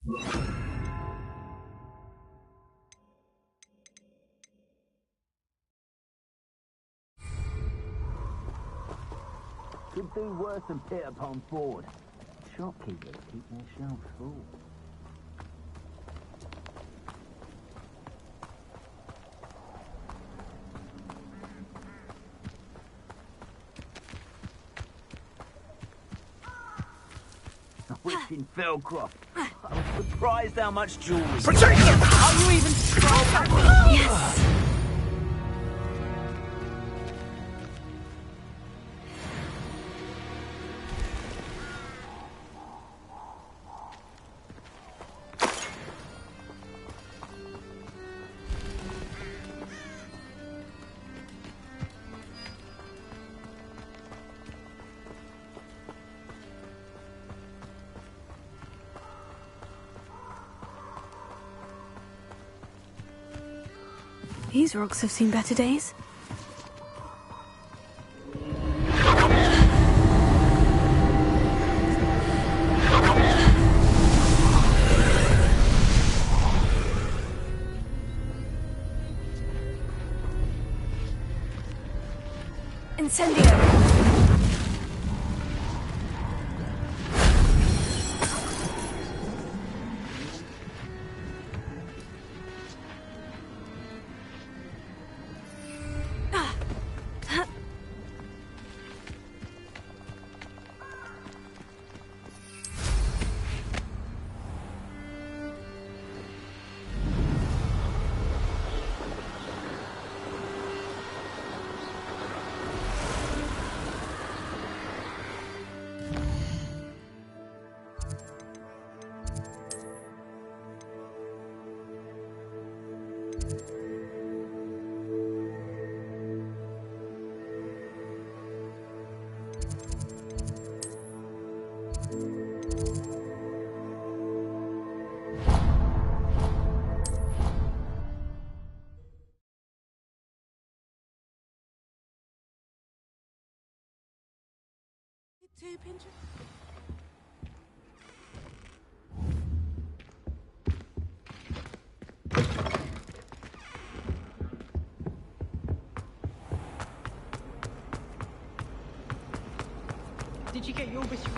Could do worse than pit upon Ford. Shopkeepers keep their shelves full. Witching Felcroft. I was surprised how much jewelry. Protect them! Are you even strong? Yes! These rocks have seen better days. Incendio! Two pinches. Did you get your whistle?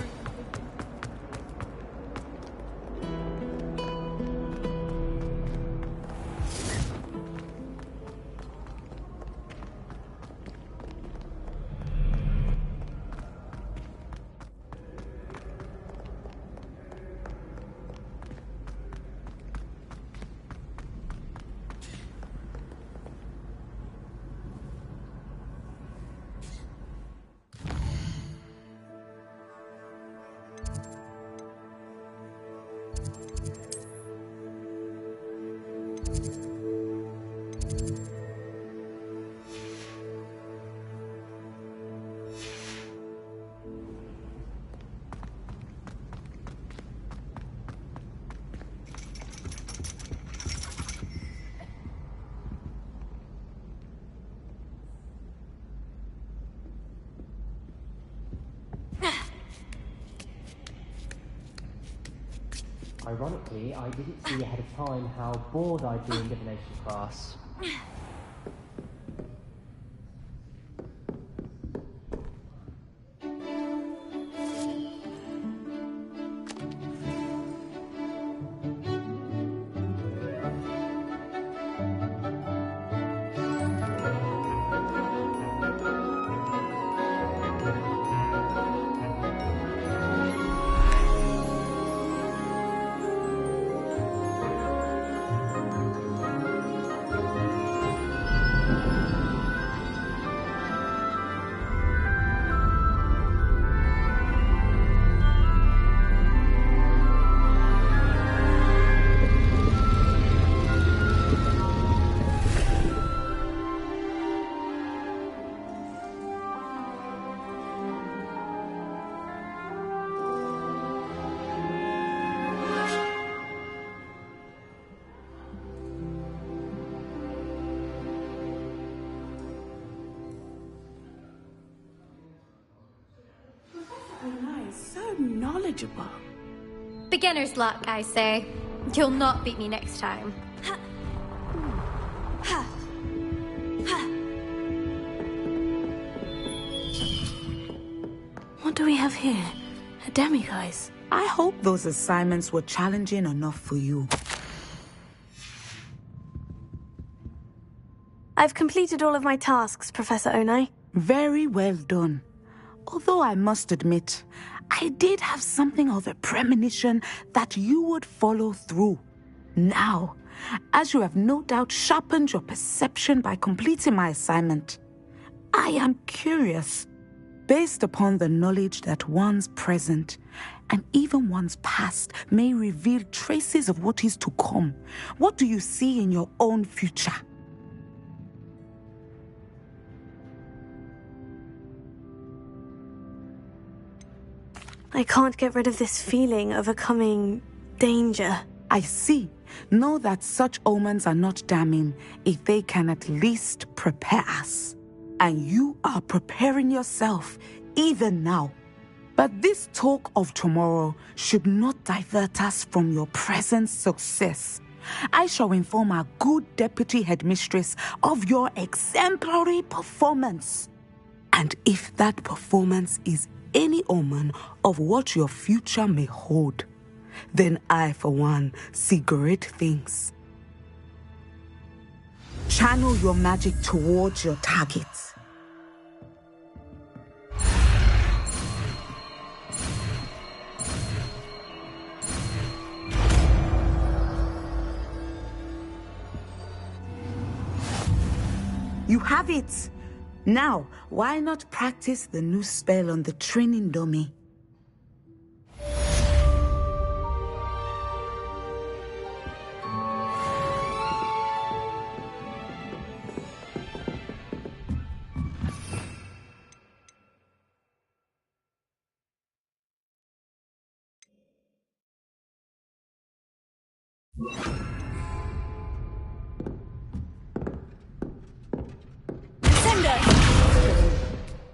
Ironically, I didn't see ahead of time how bored I'd be in divination class. So knowledgeable. Beginner's luck, I say. You'll not beat me next time. What do we have here? A demiguise. I hope those assignments were challenging enough for you. I've completed all of my tasks, Professor Onai. Very well done. Although I must admit, I did have something of a premonition that you would follow through. Now, as you have no doubt sharpened your perception by completing my assignment, I am curious, based upon the knowledge that one's present and even one's past may reveal traces of what is to come. What do you see in your own future? I can't get rid of this feeling of a coming danger. I see. Know that such omens are not damning if they can at least prepare us. And you are preparing yourself even now. But this talk of tomorrow should not divert us from your present success. I shall inform our good deputy headmistress of your exemplary performance. And if that performance is any omen of what your future may hold, then I, for one, see great things. Channel your magic towards your targets. You have it! Now, why not practice the new spell on the training dummy?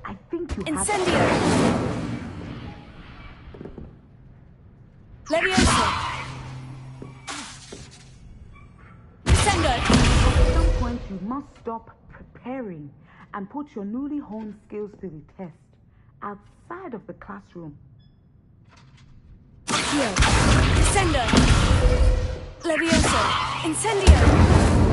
I think you have... Incendio! Leviosa! Incendio! At some point, you must stop preparing and put your newly honed skills to the test outside of the classroom. Accio! Descendo! Leviosa! Incendio!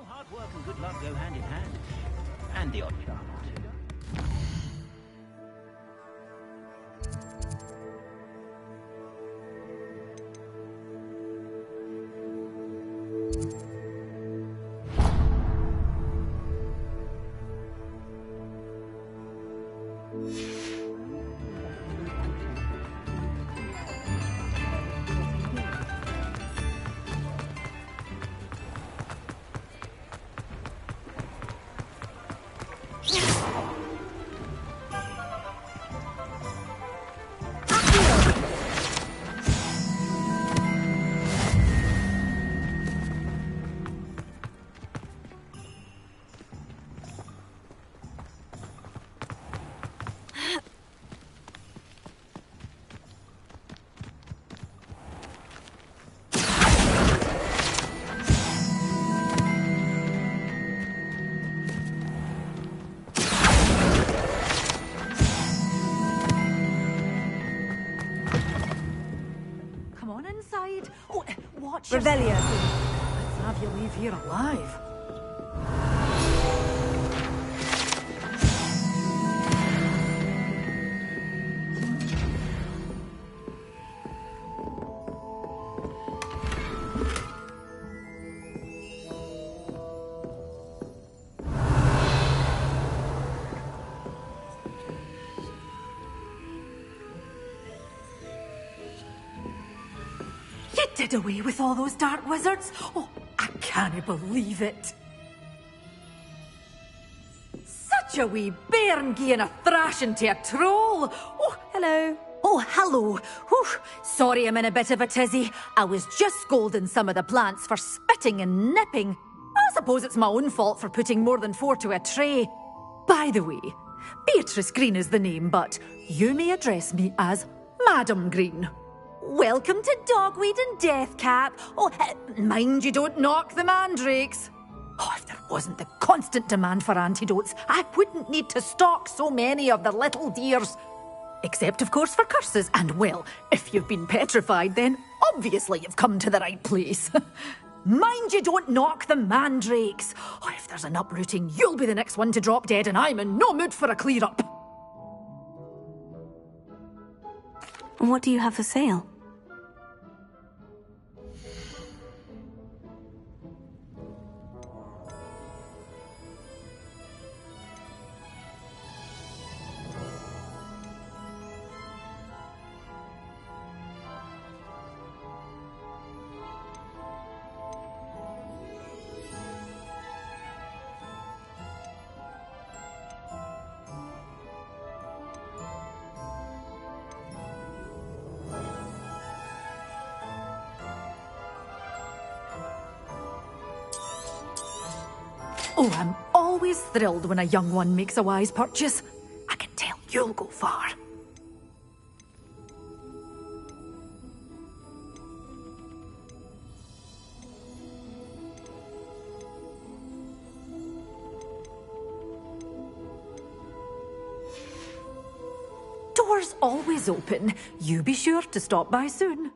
Hard work and good luck go hand in hand. And the odd charm or two. inside. Oh, watch Revelia. Let's have you leave here alive. You did away with all those dark wizards? Oh, I can't believe it. Such a wee bairn gieing a thrashing to a troll. Oh, Hello. oh, hello. Whew. Sorry I'm in a bit of a tizzy. I was just scolding some of the plants for spitting and nipping. I suppose it's my own fault for putting more than 4 to a tray. By the way, Beatrice Green is the name, but you may address me as Madam Green. Welcome to Dogweed and Deathcap. Oh, mind you don't knock the mandrakes. Oh, if there wasn't the constant demand for antidotes, I wouldn't need to stock so many of the little dears. Except, of course, for curses. And, well, if you've been petrified, then obviously you've come to the right place. Mind you don't knock the mandrakes. Oh, if there's an uprooting, you'll be the next one to drop dead, and I'm in no mood for a clear-up. And what do you have for sale? Oh, I'm always thrilled when a young one makes a wise purchase. I can tell you'll go far. Doors always open. You be sure to stop by soon.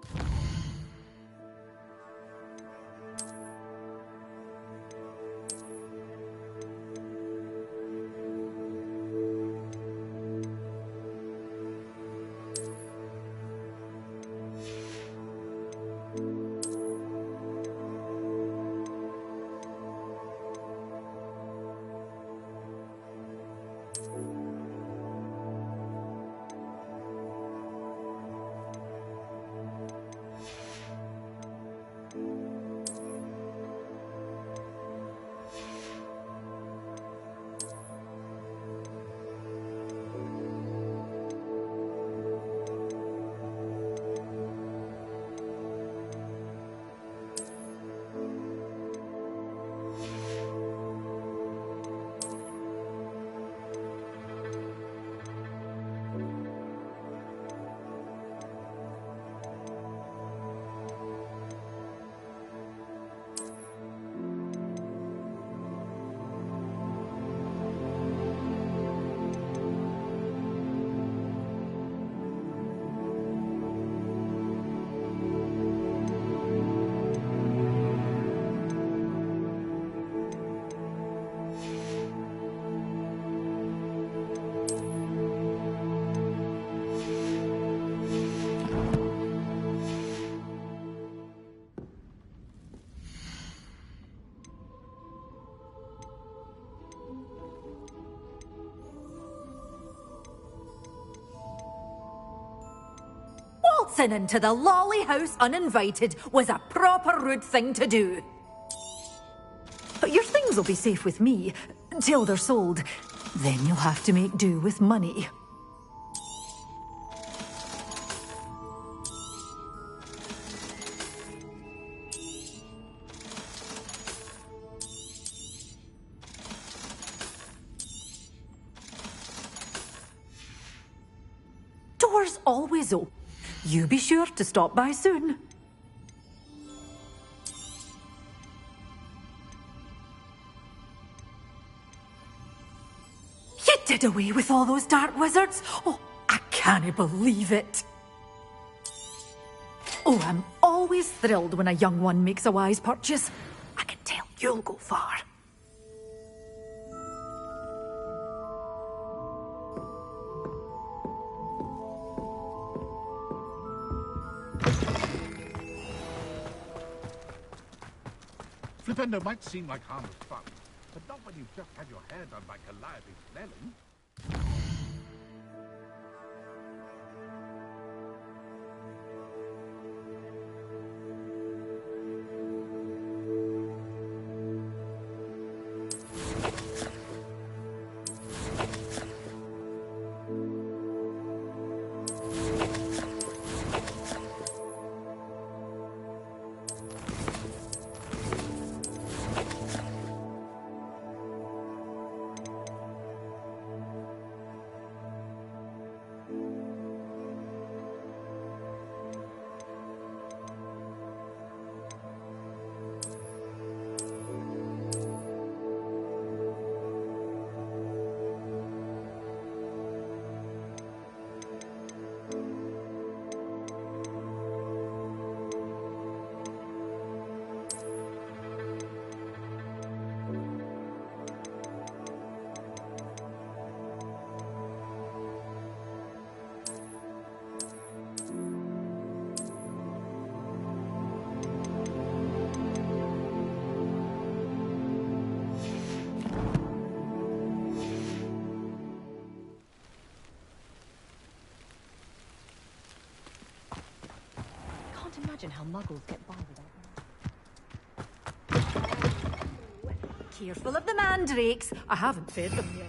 Waltzing into the lolly house uninvited was a proper rude thing to do. But your things will be safe with me, till they're sold. Then you'll have to make do with money. Doors always open. You be sure to stop by soon. You did away with all those dark wizards? Oh, I can't believe it. Oh, I'm always thrilled when a young one makes a wise purchase. I can tell you'll go far. Flipendo might seem like harmless fun, but not when you've just had your hair done by Calliope Snelling. Imagine how muggles get by without. Careful of the mandrakes. I haven't fed them yet.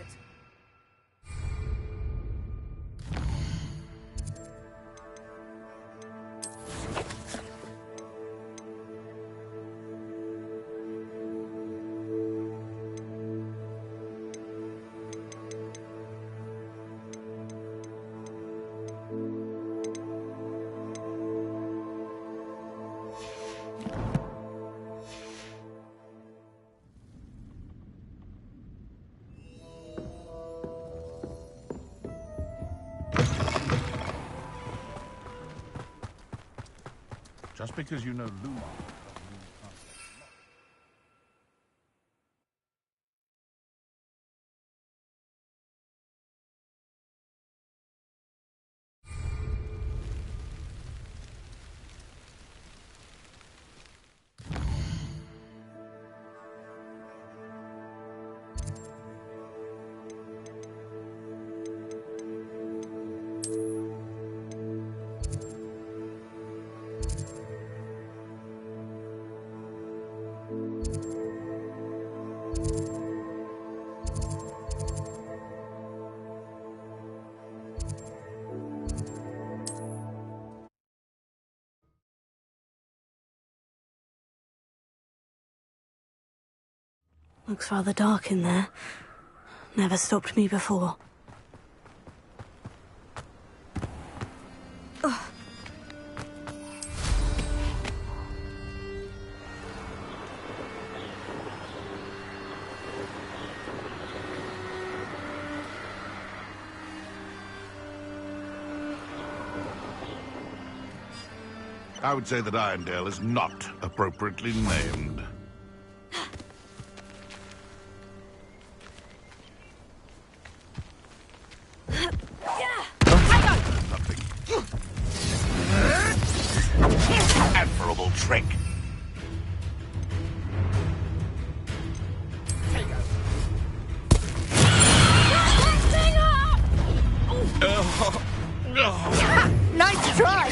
Just because you know Luma. Looks rather dark in there. Never stopped me before. I would say that Irondale is not appropriately named. Admirable trick. Nice try!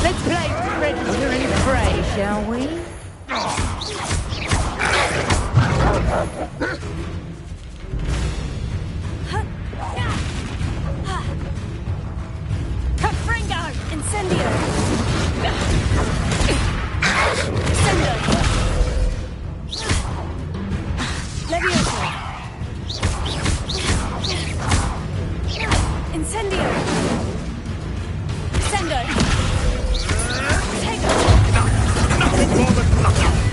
Let's play predator and prey, shall we? Fringo! Incendio! Descendo! Levioso! Incendio! Descendo!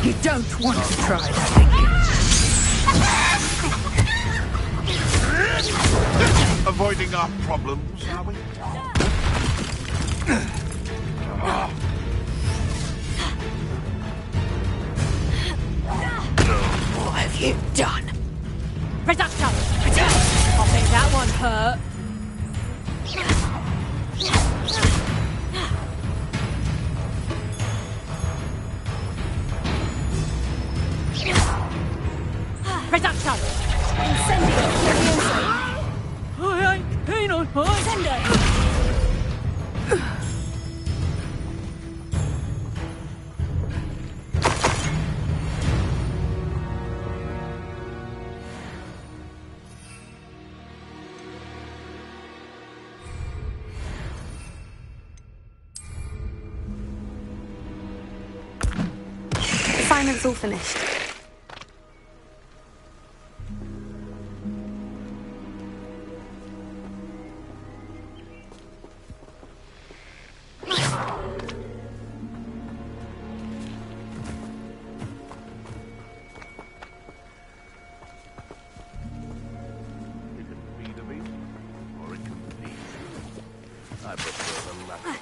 You don't want to try that. Avoiding our problems, are we? What have you done? Reduction! I think that one hurt. Reduction! Incendio! I ain't keen on Incendio! Assignment's all finished. It can feed a beast, or it can feed you. I prefer the latter.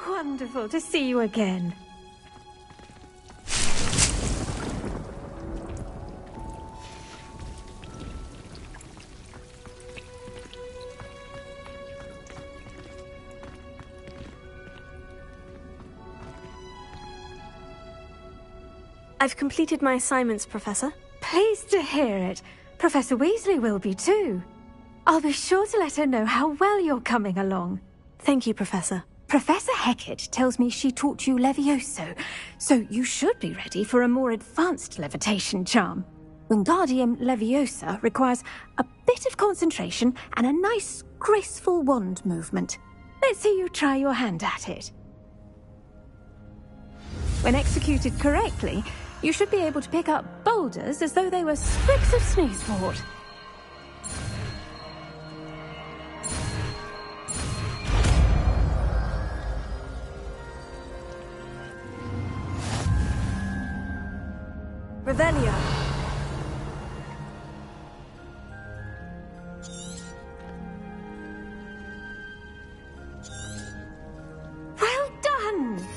Wonderful to see you again. I've completed my assignments, Professor. Pleased to hear it. Professor Weasley will be too. I'll be sure to let her know how well you're coming along. Thank you, Professor. Professor Hecat tells me she taught you Levioso, so you should be ready for a more advanced levitation charm. Wingardium Leviosa requires a bit of concentration and a nice, graceful wand movement. Let's see you try your hand at it. When executed correctly, you should be able to pick up boulders as though they were sprigs of snoozewort. Revelio. Well done!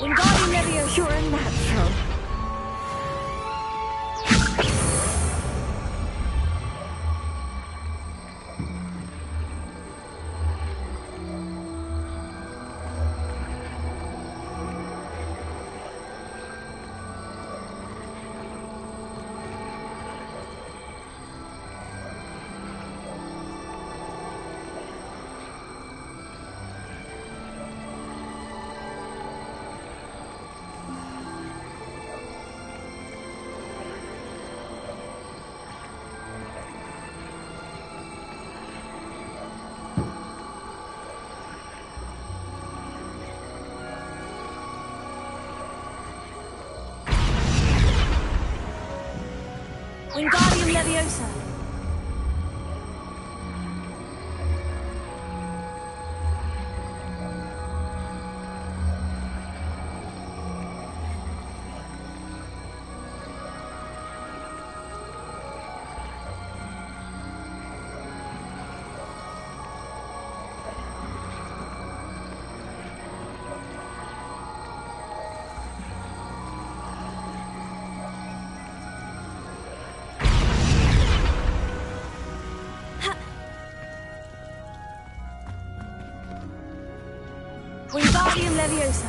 Wingardium Leviosa. You're a natural. Leviosa! Wingardium Leviosa.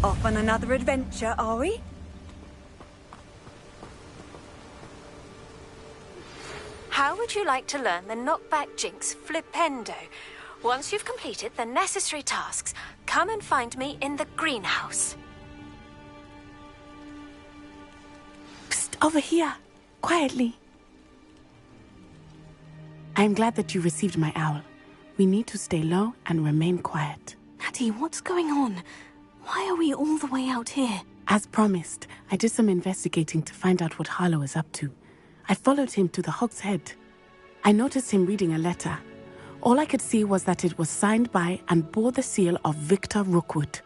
Off on another adventure, are we? How would you like to learn the knockback jinx flipendo? Once you've completed the necessary tasks, come and find me in the greenhouse. Psst, over here. Quietly. I'm glad that you received my owl. We need to stay low and remain quiet. Natty, what's going on? Why are we all the way out here? As promised, I did some investigating to find out what Harlow is up to. I followed him to the Hog's Head. I noticed him reading a letter. All I could see was that it was signed by and bore the seal of Victor Rookwood.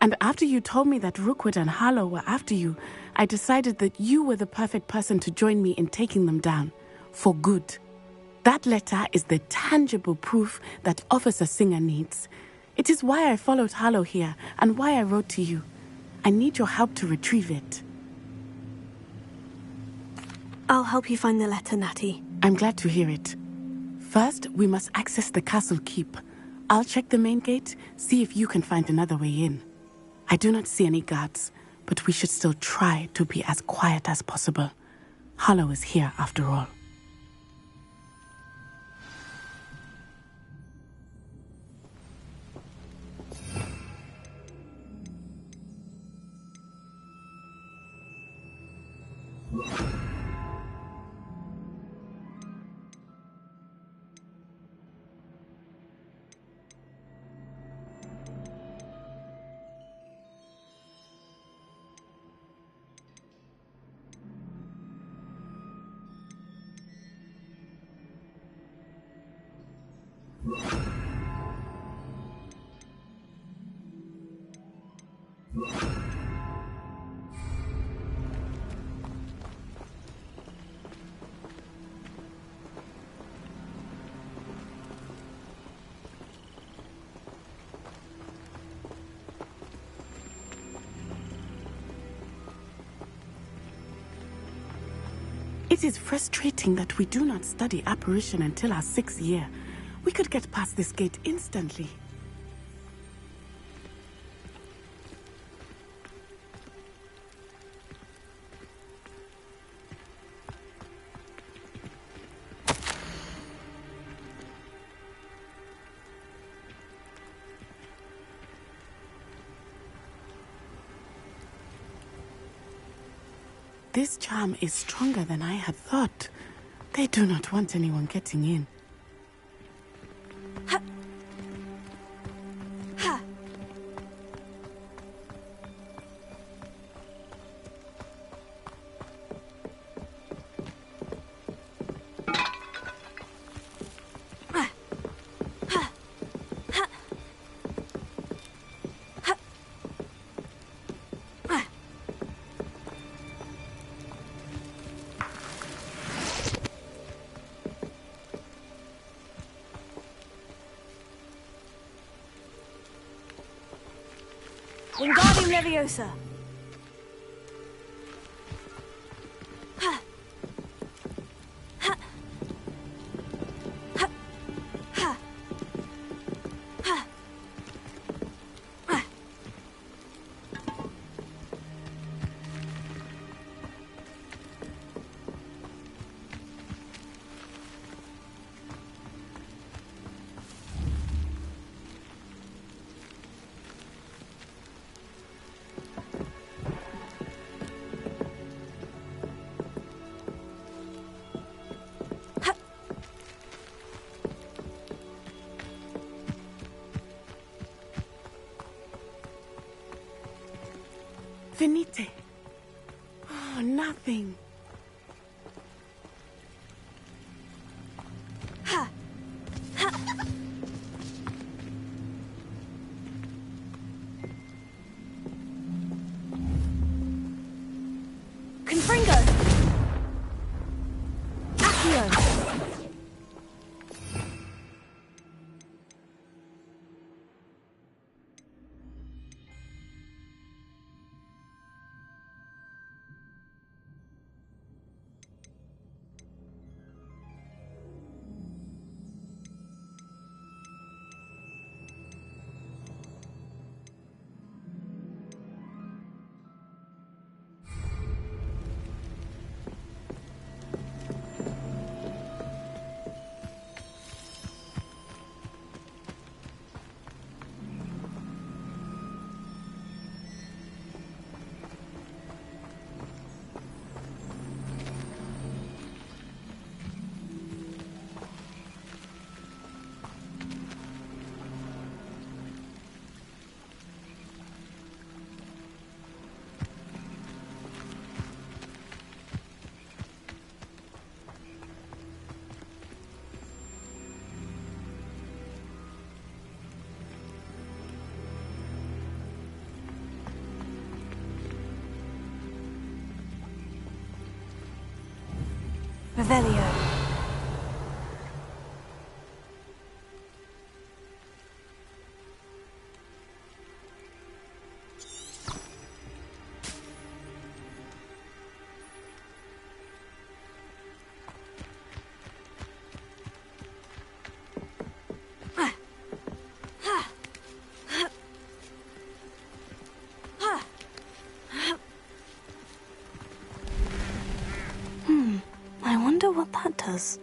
And after you told me that Rookwood and Harlow were after you, I decided that you were the perfect person to join me in taking them down. For good. That letter is the tangible proof that Officer Singer needs. It is why I followed Harlow here and why I wrote to you. I need your help to retrieve it. I'll help you find the letter, Natty. I'm glad to hear it. First, we must access the castle keep. I'll check the main gate, see if you can find another way in. I do not see any guards, but we should still try to be as quiet as possible. Harlow is here after all. It is frustrating that we do not study apparition until our 6th year. We could get past this gate instantly. This charm is stronger than I had thought. They do not want anyone getting in. Wingardium Leviosa. Venite. Oh, nothing. Confringo. Accio. Revelio. I wonder what that does.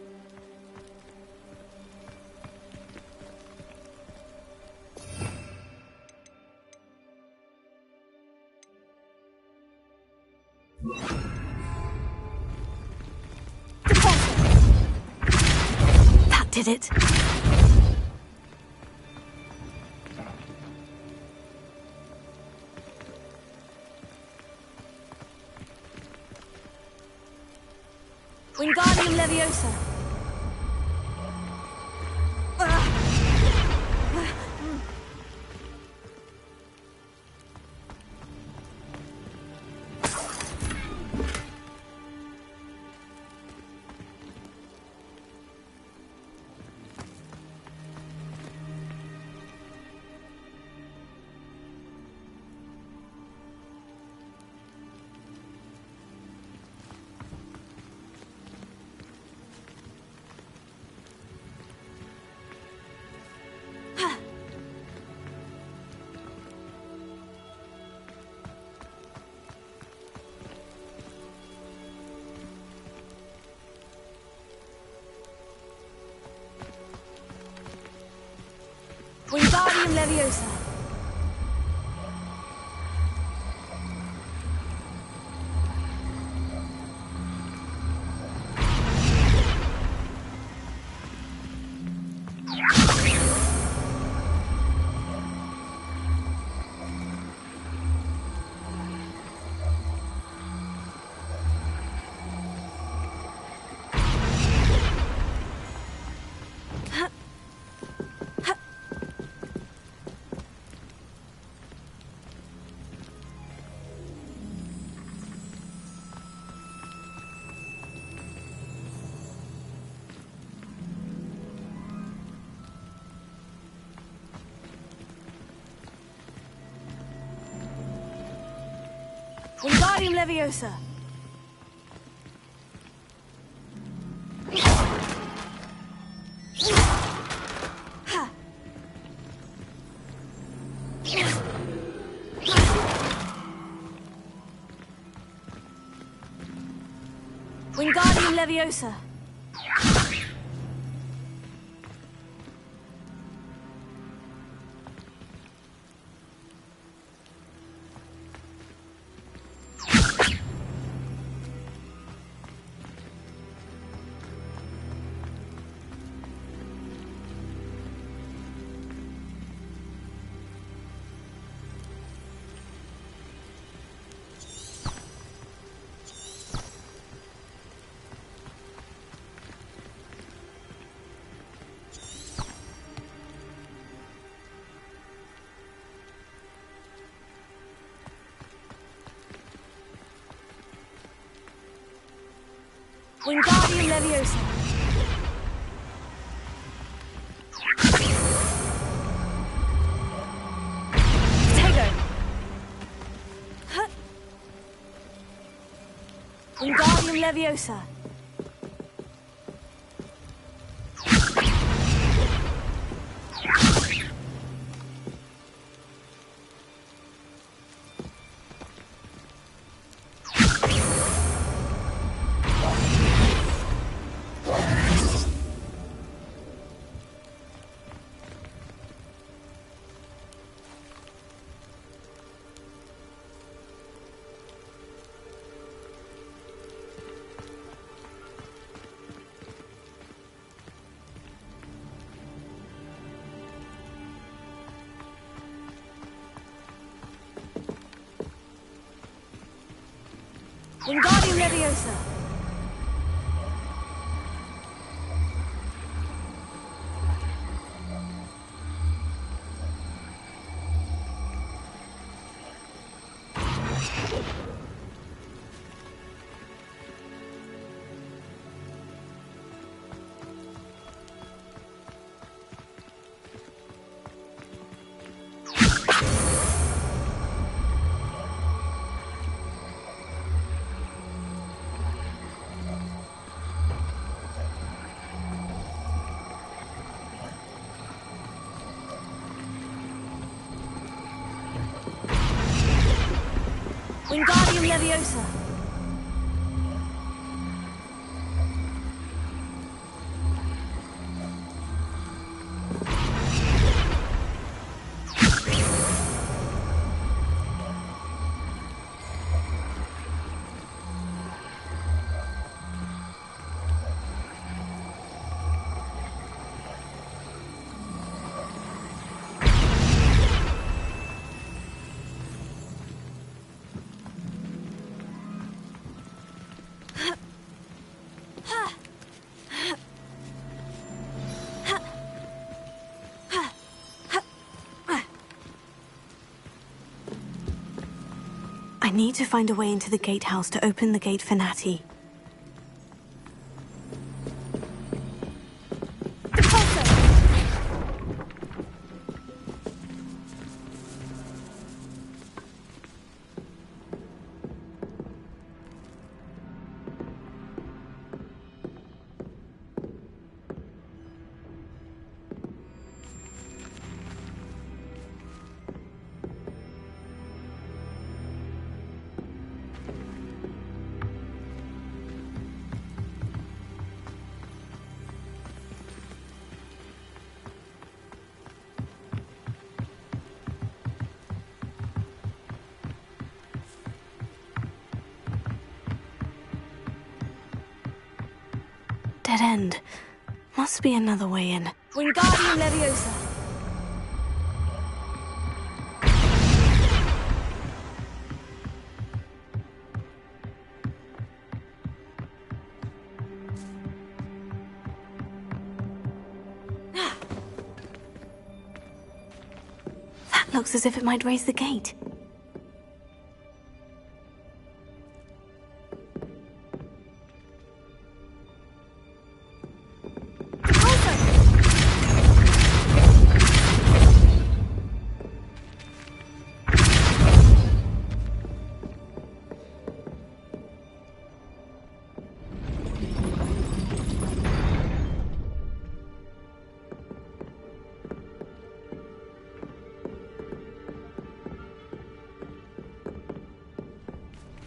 That did it. Wingardium Leviosa. Wingardium Leviosa. Wingardium Leviosa. Wingardium Leviosa. Wingardium Leviosa. Tego. Wingardium Leviosa. Wingardium Leviosa. Wingardium Leviosa. I need to find a way into the gatehouse to open the gate for Natty. dead end. Must be another way in. Wingardium Leviosa. That looks as if it might raise the gate.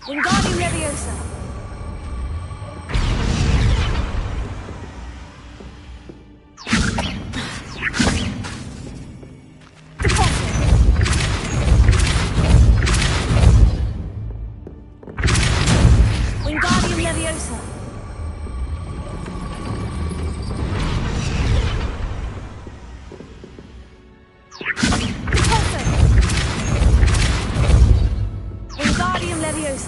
Wingardium Leviosa. Wingardium Leviosa. Wingardium Leviosa.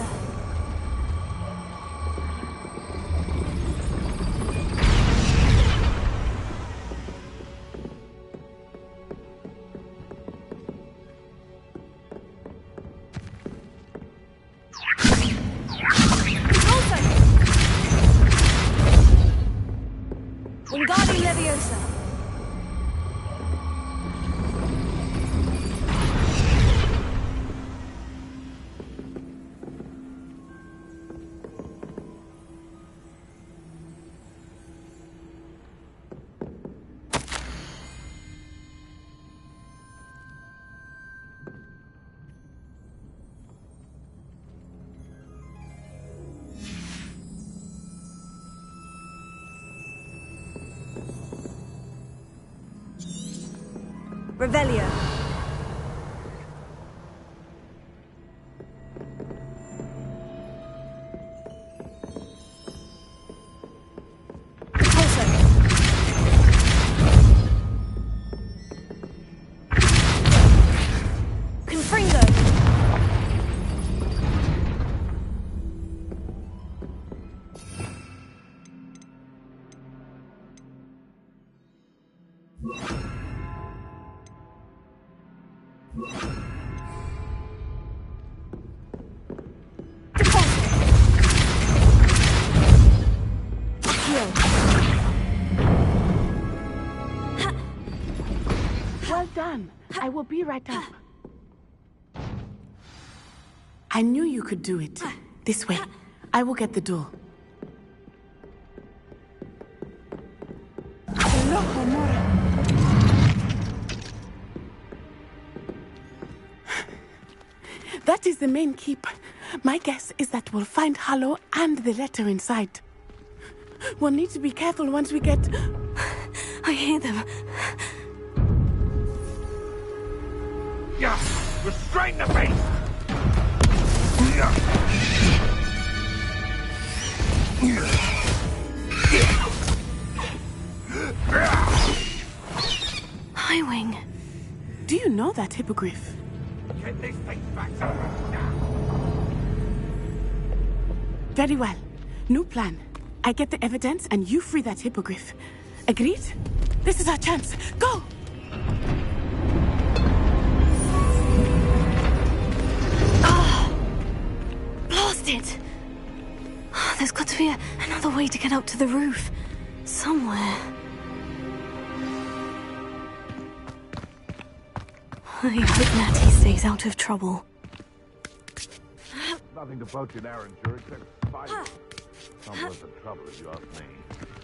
Wingardium Leviosa. Revelio. Repulso. Confringo. Well done. I will be right up. I knew you could do it. This way. I will get the door. Loco, Mora. That is the main keep. My guess is that we'll find Hallow and the letter inside. We'll need to be careful once we get... I hear them. Yeah, restrain the beast! Highwing. Do you know that hippogriff? Get this thing back to us now! Very well. New plan. I get the evidence and you free that hippogriff. Agreed? This is our chance. Go! Blast it! There's got to be another way to get up to the roof. Somewhere. I hope Natty stays out of trouble. Nothing to poach in Arranger except spiders. Not worth the trouble if you ask me.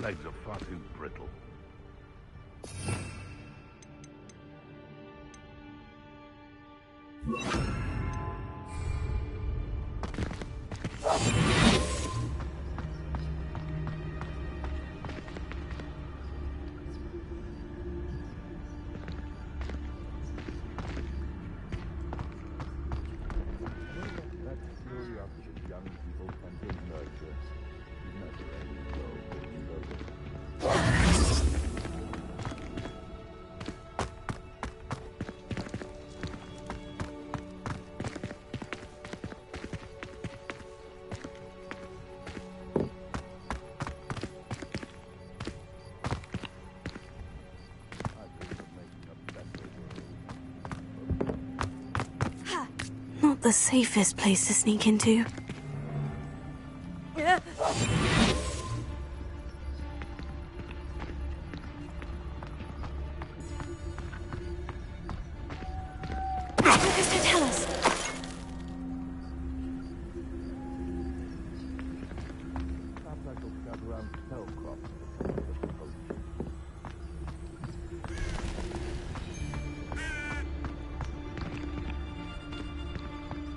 Legs are far too brittle. Young people tend to nurture. Never any go. the safest place to sneak into. What does it tell us?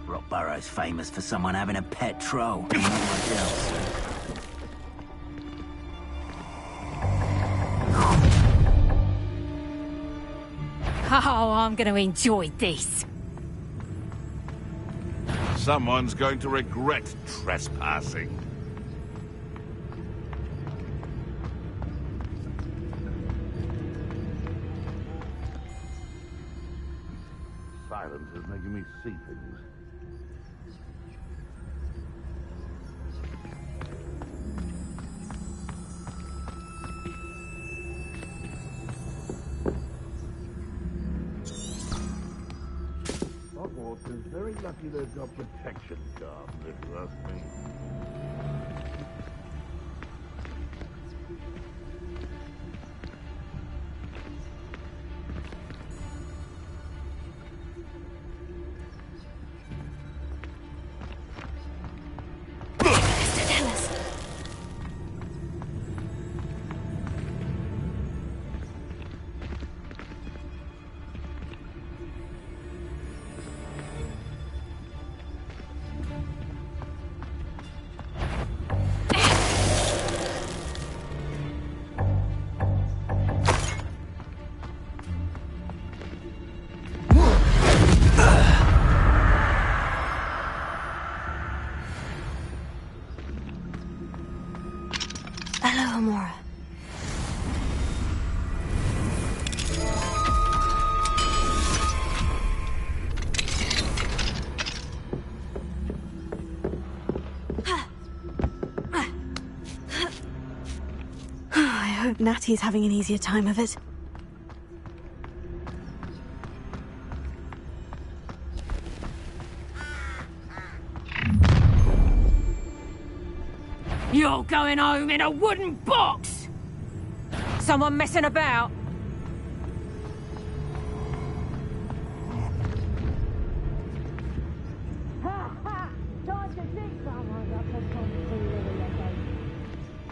Rockborough's famous for someone having a pet troll. Not much else. Oh, I'm going to enjoy this. Someone's going to regret trespassing. Silence is making me see things. Hogwarts is very lucky they've got protection gardens, if you ask me. Hello, Amora. I hope Natty's having an easier time of it. You're going home in a wooden box! Someone messing about?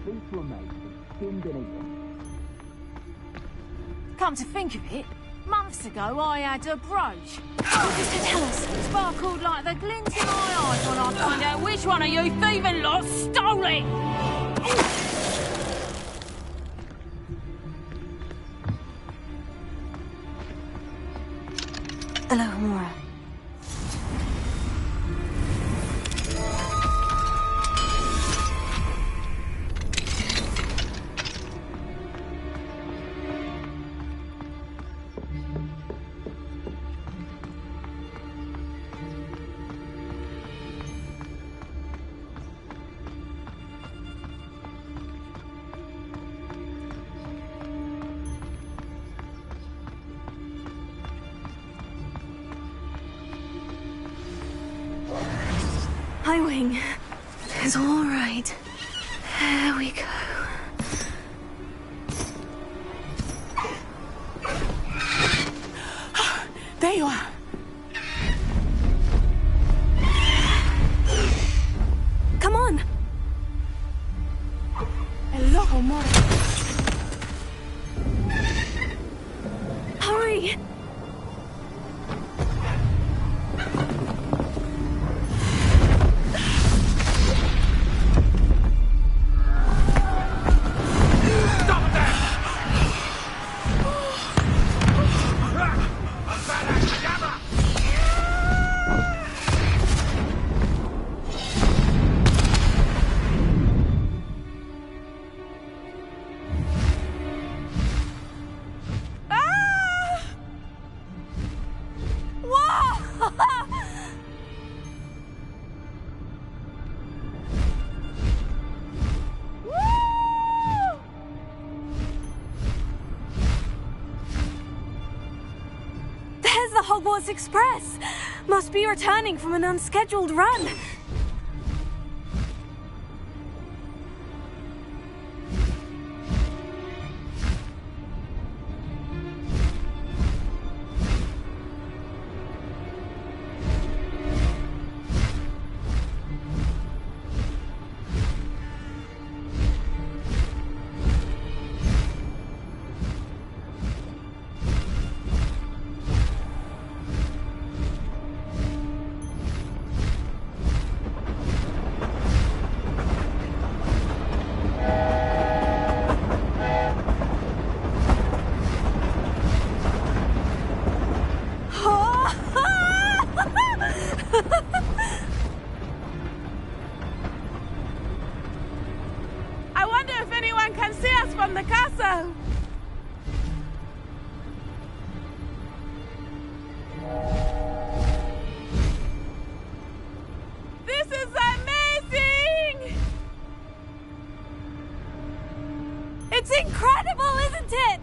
These were made from skinned and eaten. Come to think of it, months ago I had a brooch. What does it tell us? Sparkled like the glint in my eyes when I find out which one of you thieving lot stole it! Hello, Amora. Hi, Wing. It's all right. There we go. There you are. Come on. Hello, Amora. Hurry. the Hogwarts Express. Must be returning from an unscheduled run. I wonder if anyone can see us from the castle. This is amazing! It's incredible, isn't it?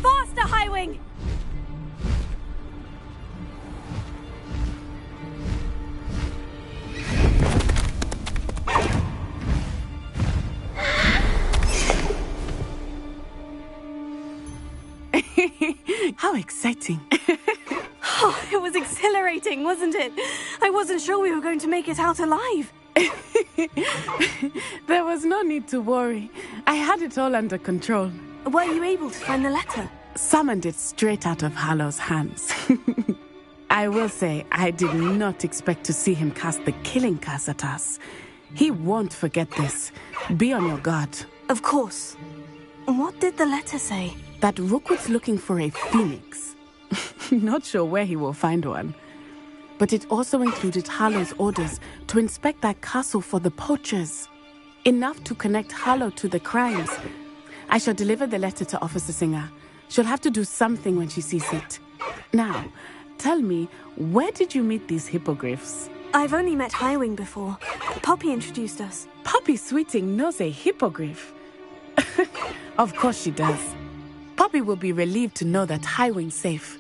Faster, Highwing! How exciting. Oh, it was exhilarating, wasn't it? I wasn't sure we were going to make it out alive. There was no need to worry. I had it all under control. Were you able to find the letter? Summoned it straight out of Hallow's hands. I will say, I did not expect to see him cast the killing curse at us. He won't forget this. Be on your guard. Of course. What did the letter say? That Rookwood's looking for a phoenix. Not sure where he will find one. But it also included Harlow's orders to inspect that castle for the poachers. Enough to connect Harlow to the crimes. I shall deliver the letter to Officer Singer. She'll have to do something when she sees it. Now, tell me, where did you meet these hippogriffs? I've only met Highwing before. Poppy introduced us. Poppy Sweeting knows a hippogriff. Of course she does. Poppy will be relieved to know that Highwing's safe.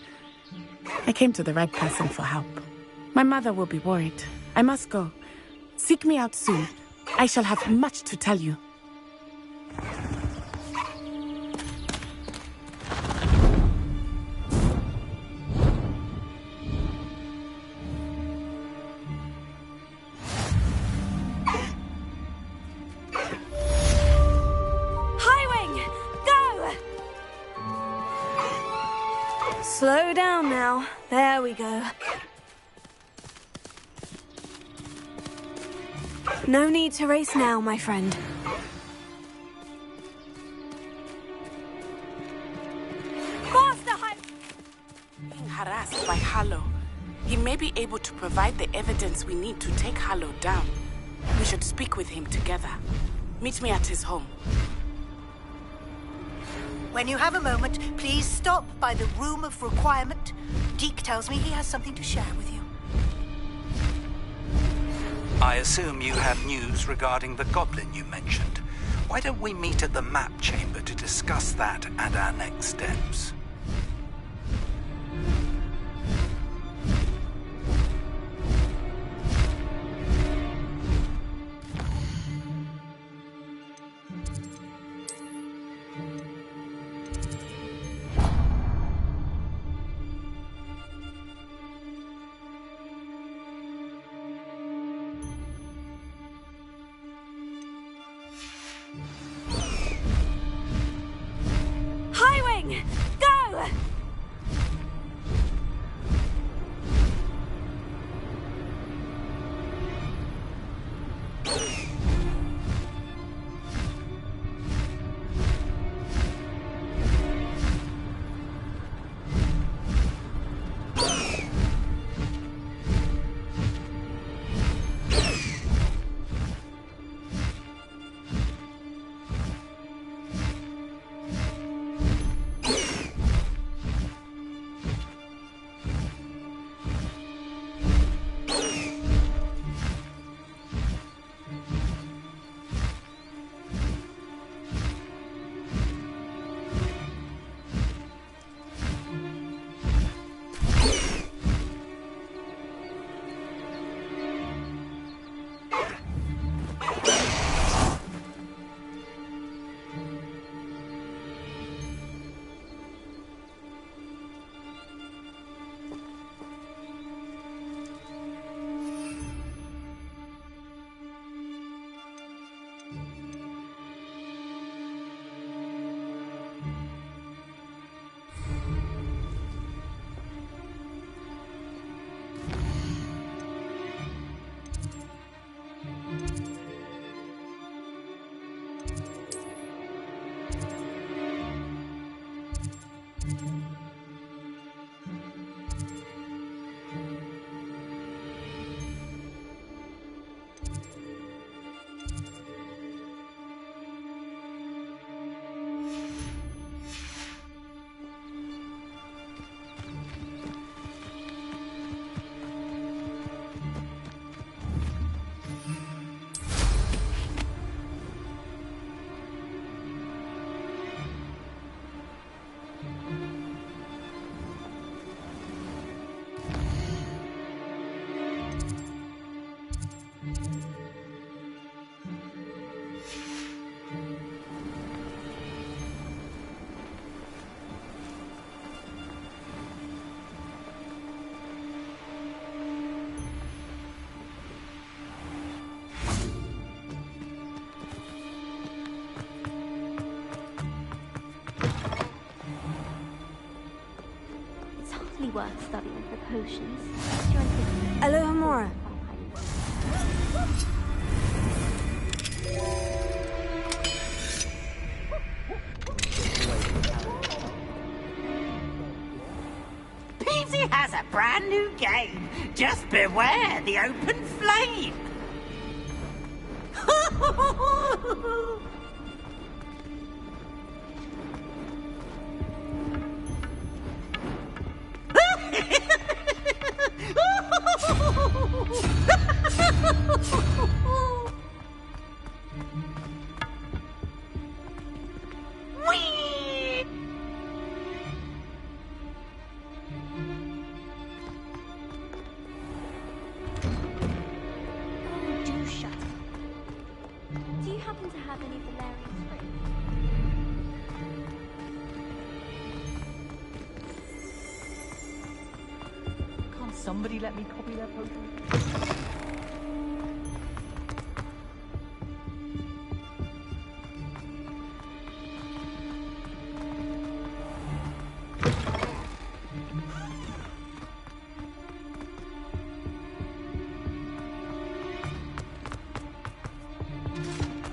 I came to the right person for help. My mother will be worried. I must go. Seek me out soon. I shall have much to tell you. Slow down now. There we go. No need to race now, my friend. Faster, Being harassed by Harlow. He may be able to provide the evidence we need to take Harlow down. We should speak with him together. Meet me at his home. When you have a moment, please stop by the Room of Requirement. Deke tells me he has something to share with you. I assume you have news regarding the goblin you mentioned. Why don't we meet at the map chamber to discuss that and our next steps? go! worth studying for potions. Aloha Mora. Peasy has a brand new game. Just beware the open flame. Whee! Oh, do shut up. Do you happen to have any Valerian spring? Can't somebody let me copy their potion?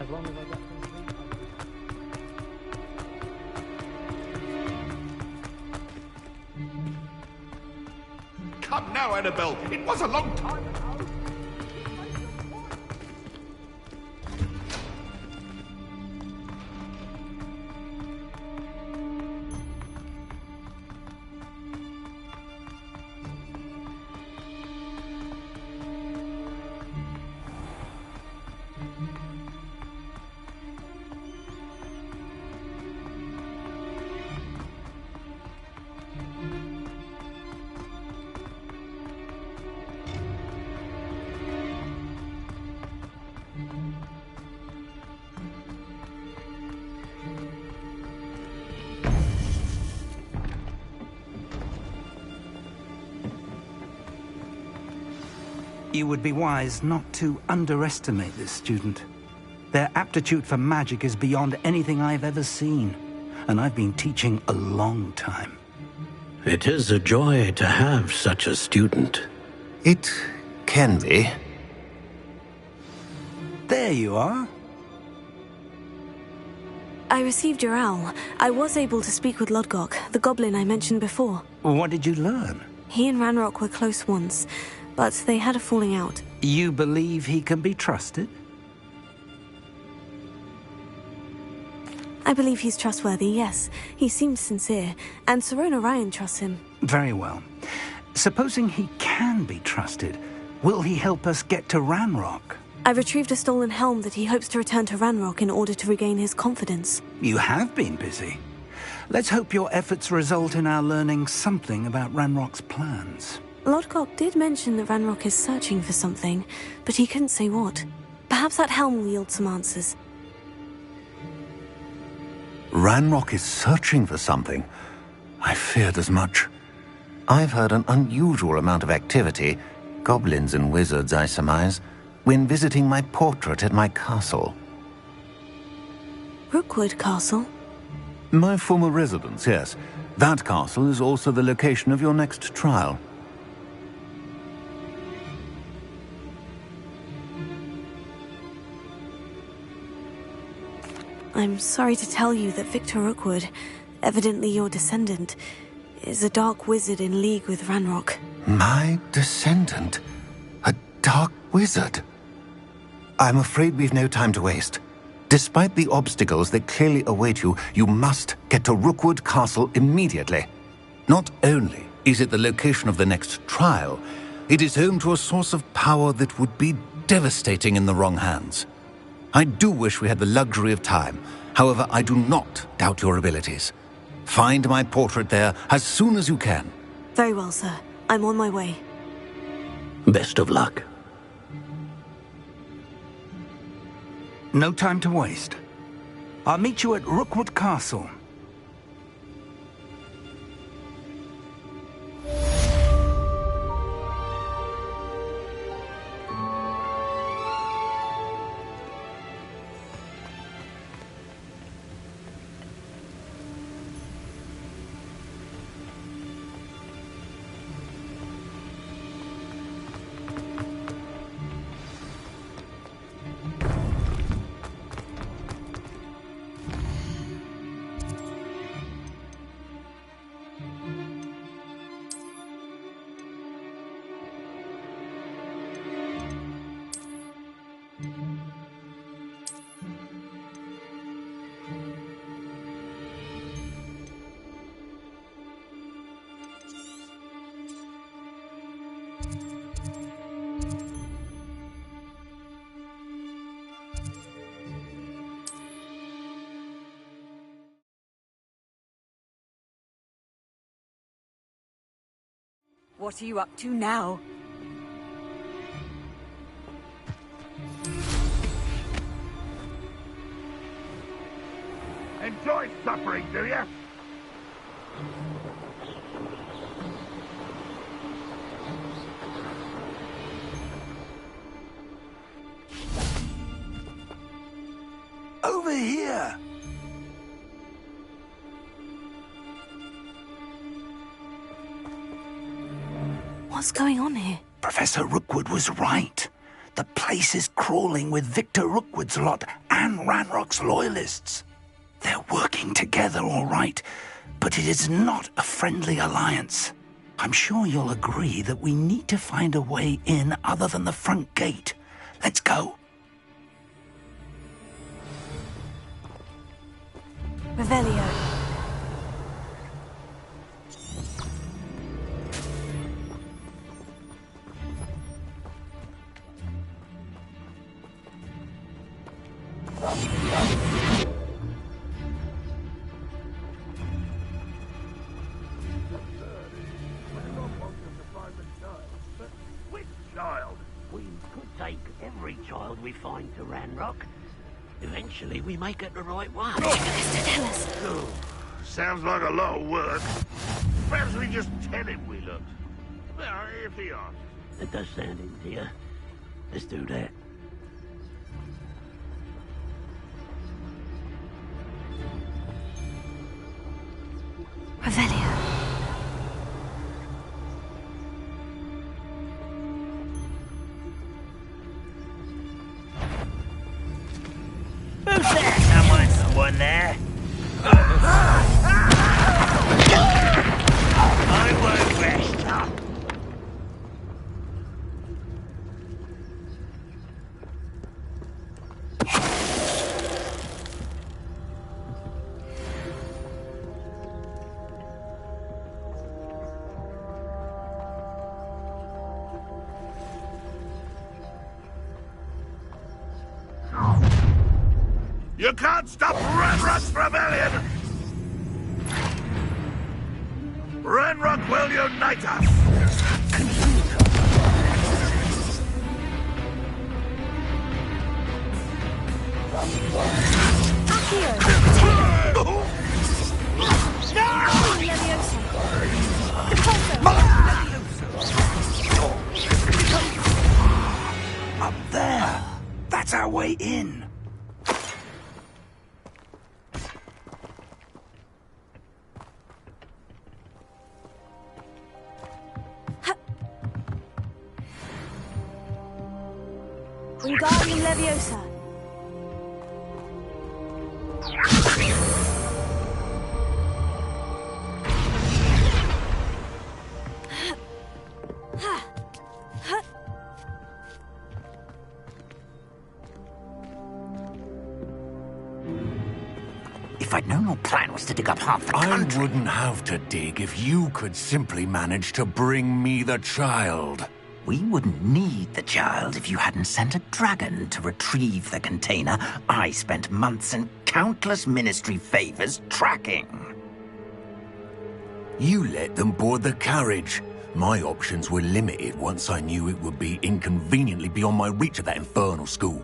As long as I get Come now, Annabelle. It was a long time ago. You would be wise not to underestimate this student. Their aptitude for magic is beyond anything I've ever seen, and I've been teaching a long time. It is a joy to have such a student. It can be. There you are. I received your owl. I was able to speak with Lodgok, the goblin I mentioned before. What did you learn? He and Ranrock were close once, but they had a falling out. You believe he can be trusted? I believe he's trustworthy, yes. He seems sincere, and Serona Ryan trusts him. Very well. Supposing he can be trusted, will he help us get to Ranrock? I retrieved a stolen helm that he hopes to return to Ranrock in order to regain his confidence. You have been busy. Let's hope your efforts result in our learning something about Ranrock's plans. Lodgok did mention that Ranrock is searching for something, but he couldn't say what. Perhaps that helm will yield some answers. Ranrock is searching for something. I feared as much. I've heard an unusual amount of activity, goblins and wizards, I surmise, when visiting my portrait at my castle. Rookwood Castle? My former residence, yes. That castle is also the location of your next trial. I'm sorry to tell you that Victor Rookwood, evidently your descendant, is a dark wizard in league with Ranrock. My descendant? A dark wizard? I'm afraid we've no time to waste. Despite the obstacles that clearly await you, you must get to Rookwood Castle immediately. Not only is it the location of the next trial, it is home to a source of power that would be devastating in the wrong hands. I do wish we had the luxury of time. However, I do not doubt your abilities. Find my portrait there as soon as you can. Very well, sir. I'm on my way. Best of luck. No time to waste. I'll meet you at Rookwood Castle. What are you up to now? Enjoy suffering, do you? Over here! What's going on here? Professor Rookwood was right. The place is crawling with Victor Rookwood's lot and Ranrock's loyalists. They're working together, all right, but it is not a friendly alliance. I'm sure you'll agree that we need to find a way in other than the front gate. Let's go. Revelio. Which child? We could take every child we find to Ranrock. Eventually we may get the right one. Oh, sounds like a lot of work. Perhaps we just tell him we looked. Well, if he asks. That does sound easier. Let's do that. Revelio. Who's there? Someone there? I won't rest up. You can't stop Ranrock's rebellion! Ranrock will unite us! Up there! That's our way in! Wingardium Leviosa. If I'd known your plan was to dig up half the country... I wouldn't have to dig if you could simply manage to bring me the child. We wouldn't need the child if you hadn't sent a dragon to retrieve the container I spent months and countless ministry favors tracking. You let them board the carriage. My options were limited once I knew it would be inconveniently beyond my reach at that infernal school.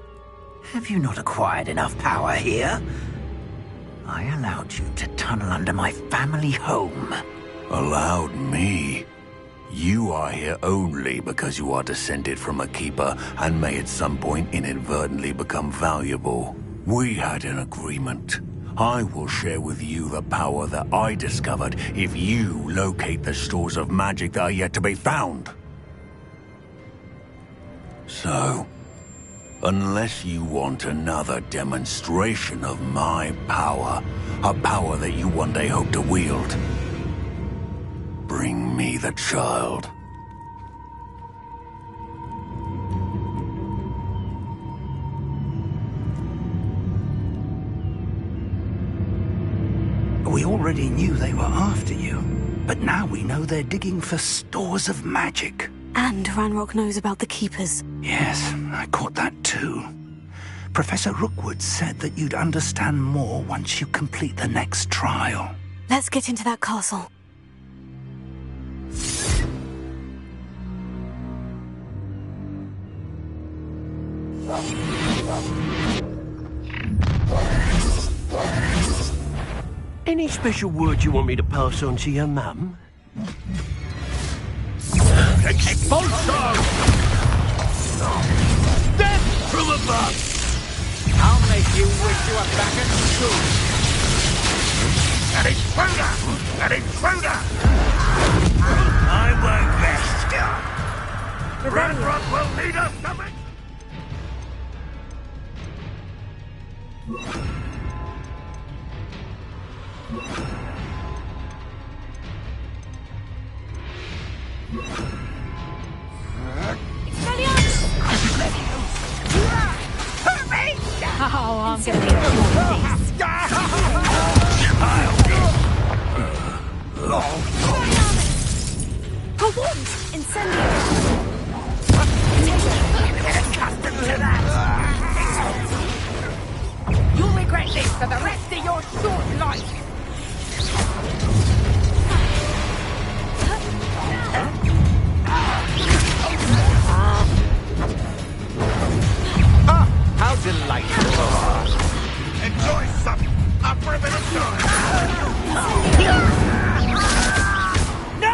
Have you not acquired enough power here? I allowed you to tunnel under my family home. Allowed me? You are here only because you are descended from a keeper and may at some point inadvertently become valuable. We had an agreement. I will share with you the power that I discovered if you locate the stores of magic that are yet to be found. So, unless you want another demonstration of my power, a power that you one day hope to wield, bring me the child. We already knew they were after you, but now we know they're digging for stores of magic. And Ranrock knows about the Keepers. Yes, I caught that too. Professor Rookwood said that you'd understand more once you complete the next trial. Let's get into that castle. Any special words you want me to pass on to your mum? Expulso! Death from above! I'll make you wish you were back at school. An intruder! An intruder! I won't rest. Ranrock will lead us something! Oh, I'm gonna be Her wand! Incendio! Get accustomed to that! You'll regret this for the rest of your short life! How delightful! Enjoy some! Up for a bit of joy! No!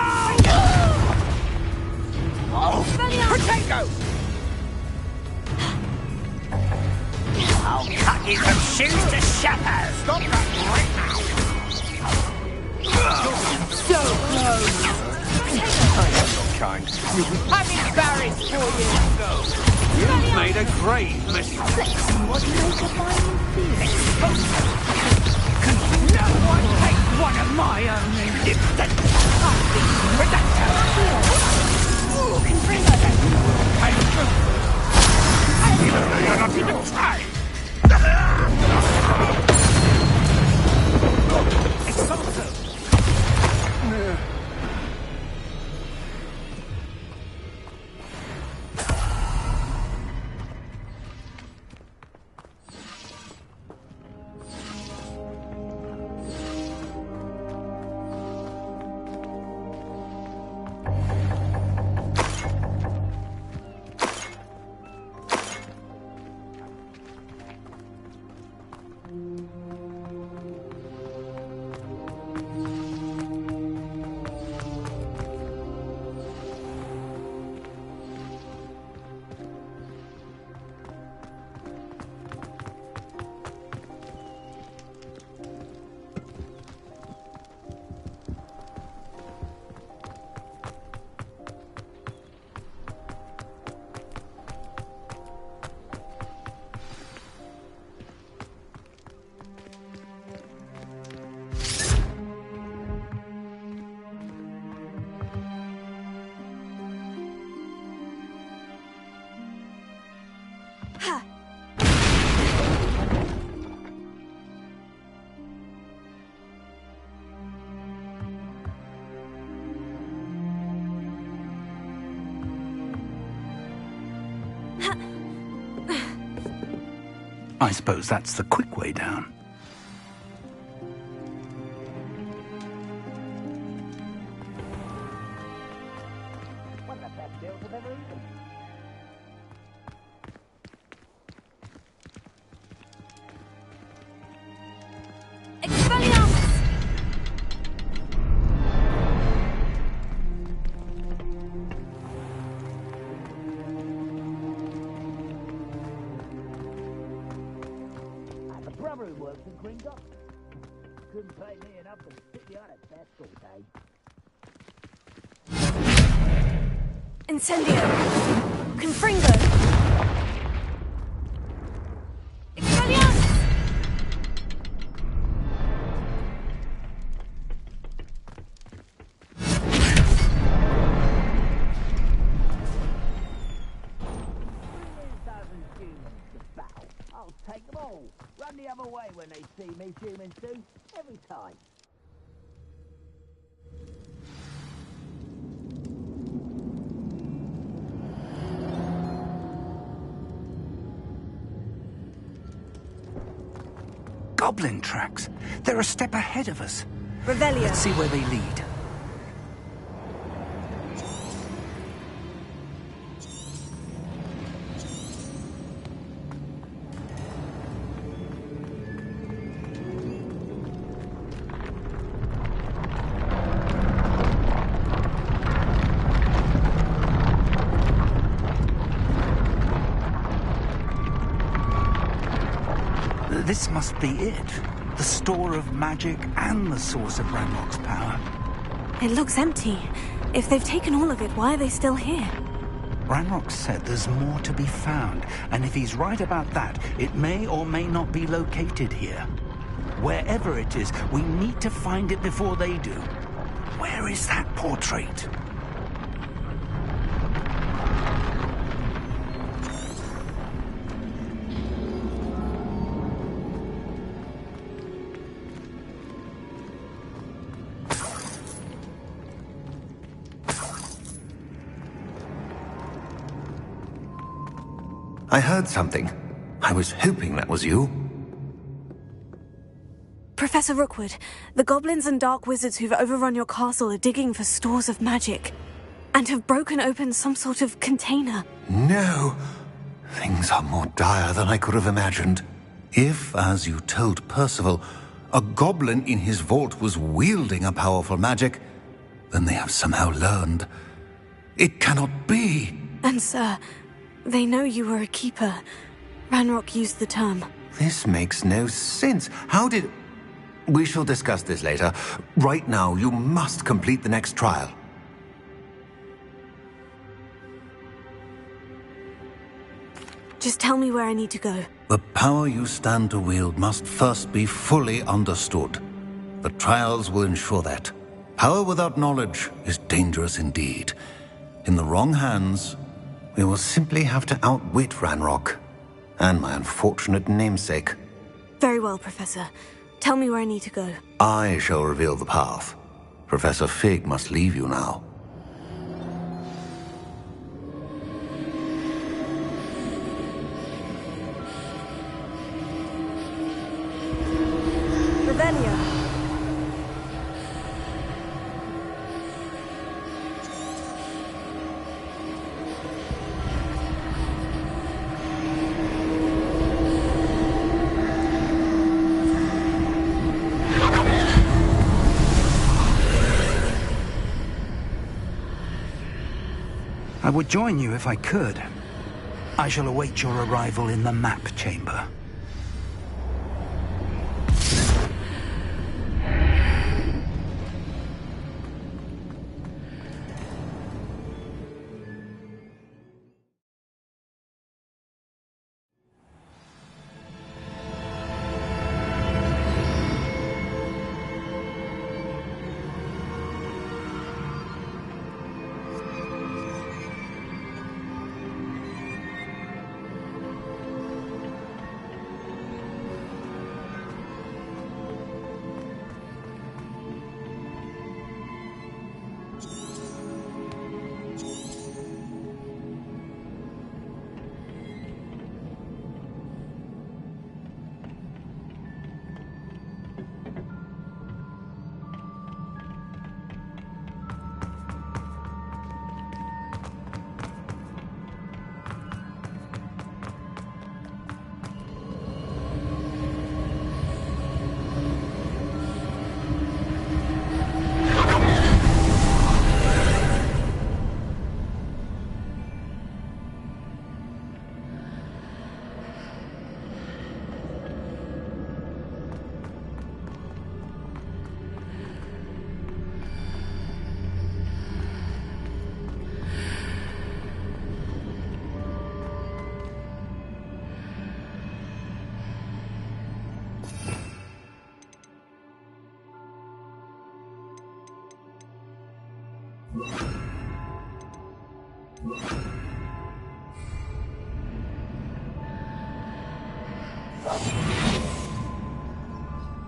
Protego! I'll cut you from shoes to shatters! Stop that right now! So close! I am not kind. I'm embarrassed for you! You've made a grave mistake. What make a final feeling? No one takes one of my own and lives them. I'll be even though you're not even trying. Expulso! I suppose that's the quick way down. One of the best deals I've ever eaten. Brother who works in Gringo. Couldn't pay me enough to stick you on a desk all day. Incendio! Confringo! Expelliarmus! I'll take them all. Run the other way when they see me, humans do. Every time. Goblin tracks. They're a step ahead of us. Revelio. Let's see where they lead. This must be it. The store of magic and the source of Ranrock's power. It looks empty. If they've taken all of it, why are they still here? Ranrock said there's more to be found, and if he's right about that, it may or may not be located here. Wherever it is, we need to find it before they do. Where is that portrait? I heard something. I was hoping that was you. Professor Rookwood, the goblins and dark wizards who've overrun your castle are digging for stores of magic, and have broken open some sort of container. No. Things are more dire than I could have imagined. If, as you told Percival, a goblin in his vault was wielding a powerful magic, then they have somehow learned. It cannot be. And sir, they know you were a keeper. Ranrock used the term. This makes no sense. How did... We shall discuss this later. Right now, you must complete the next trial. Just tell me where I need to go. The power you stand to wield must first be fully understood. The trials will ensure that. Power without knowledge is dangerous indeed. In the wrong hands, we will simply have to outwit Ranrock and my unfortunate namesake. Very well, Professor. Tell me where I need to go. I shall reveal the path. Professor Fig must leave you now. Revelio. I would join you if I could. I shall await your arrival in the map chamber.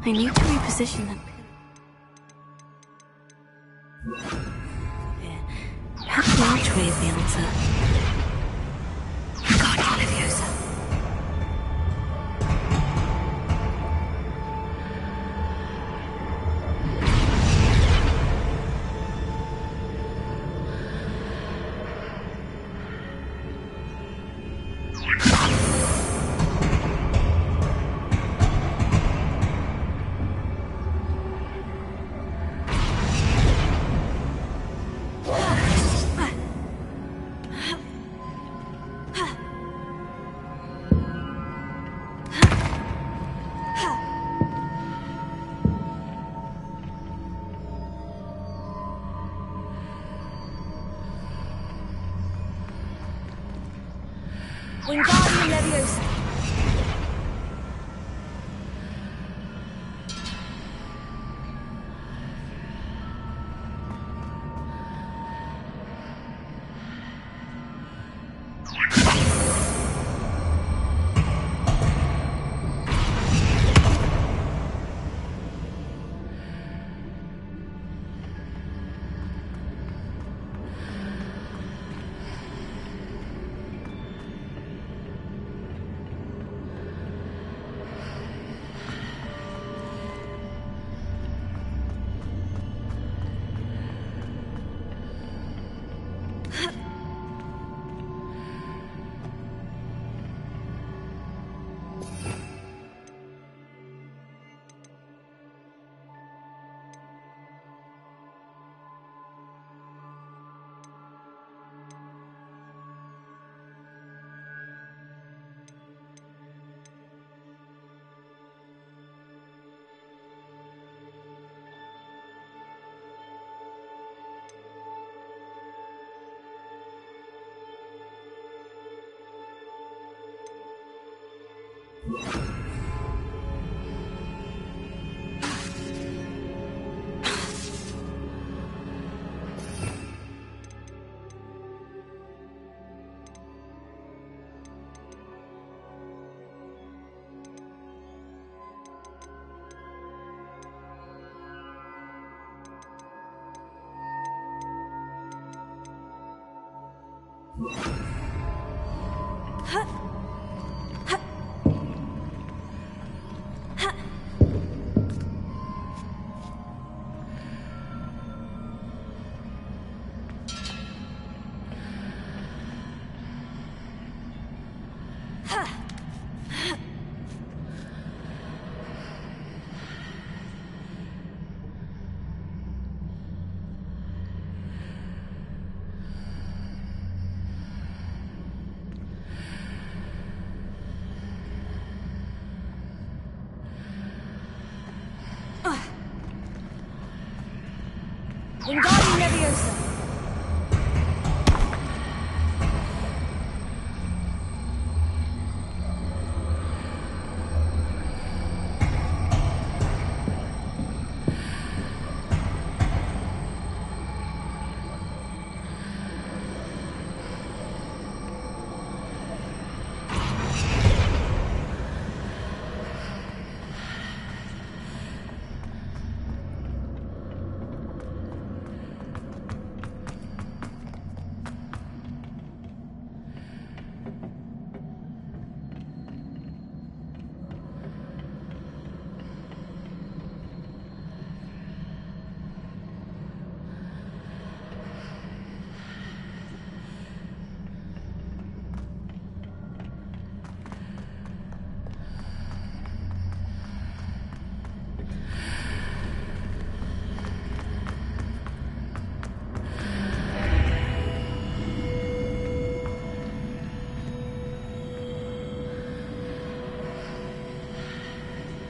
I need to reposition them. Perhaps the archway is the answer. Guardian Leviosa. Wingardium Leviosa. Wingardium Leviosa.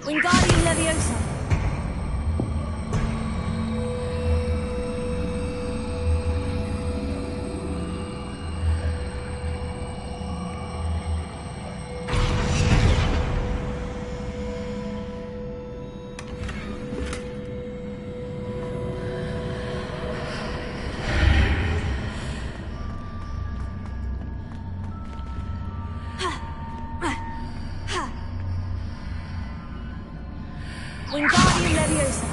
Wingardium Leviosa. Wingardium Leviosa.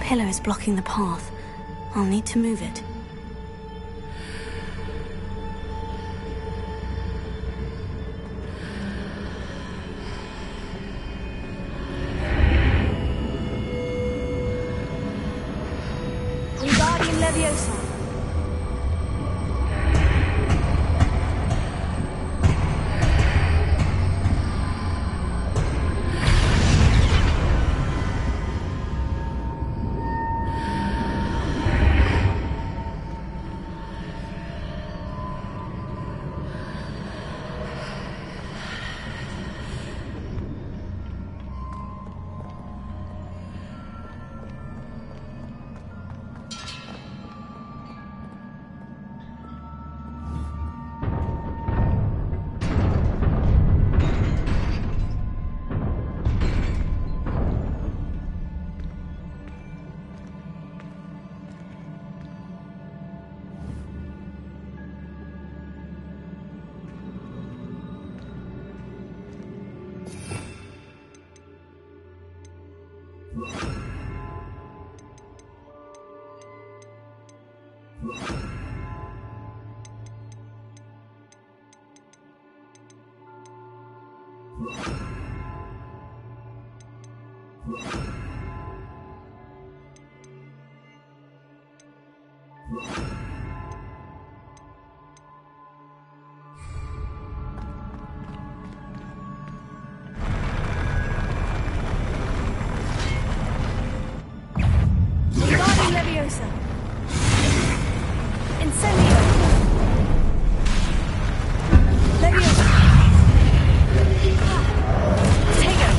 pillar is blocking the path. I'll need to move it. Wingardium Leviosa. Wingardium Leviosa. Incendio. Leviosa. Tego.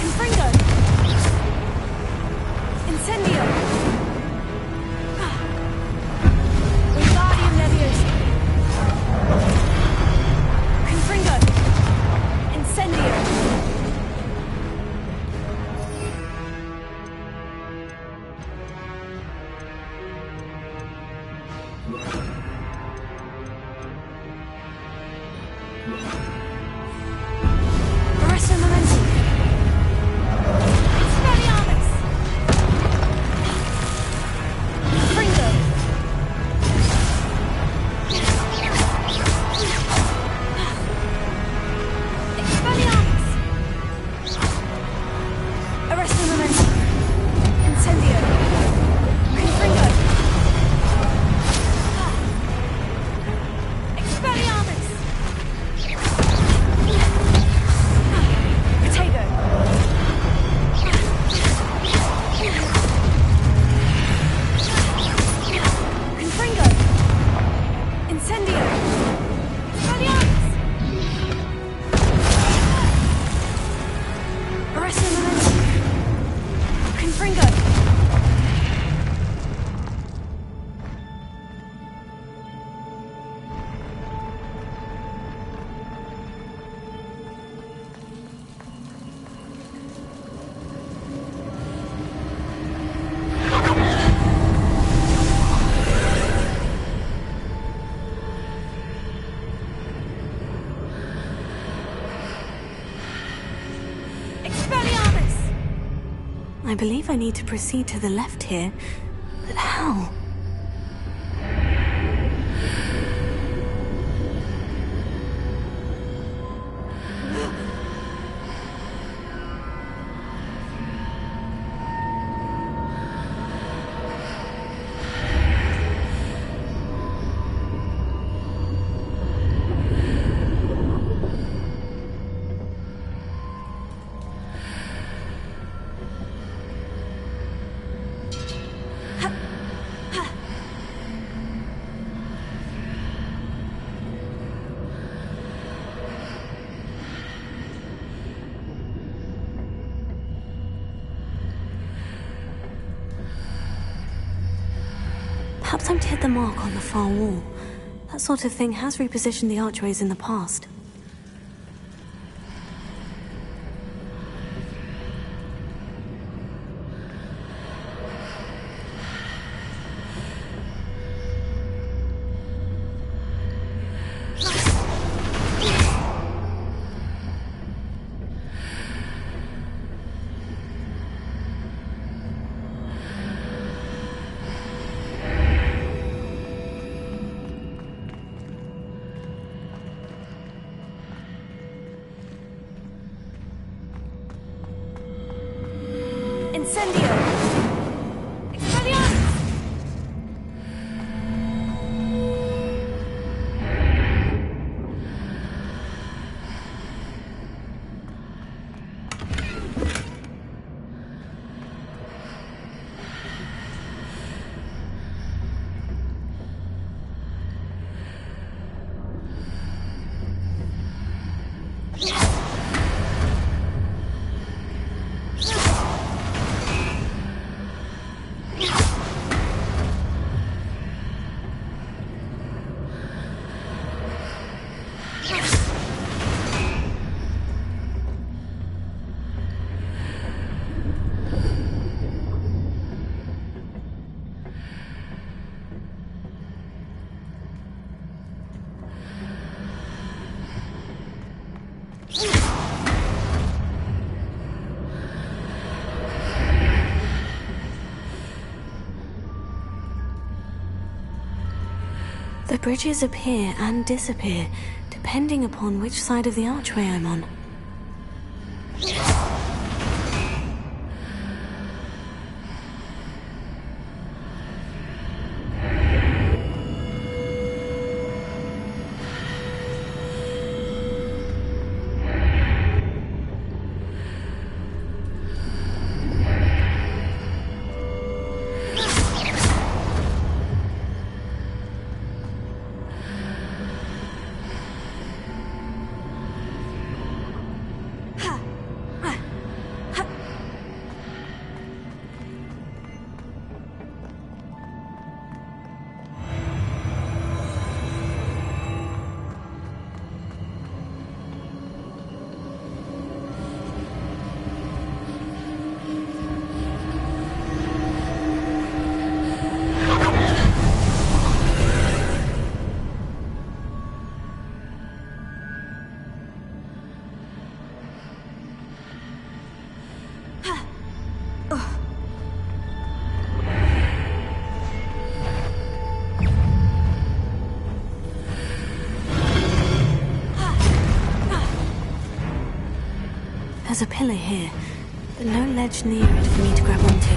Confringo. Incendio. Wingardium Leviosa. Confringo. Incendio. Arresto Momentum. Expelliarmus. Fringo. Expelliarmus. Arresto Momentum. Incendio. Confringo. Expelliarmus. Potato. Confringo. Incendio. Expelliarmus. Arresto Momentum. Confringo. Expelliarmus! I believe I need to proceed to the left here, but how? Perhaps I'm to hit the mark on the far wall. That sort of thing has repositioned the archways in the past. Incendio! Expelliarmus! The bridges appear and disappear, depending upon which side of the archway I'm on. There's a pillar here, but no ledge near it for me to grab onto.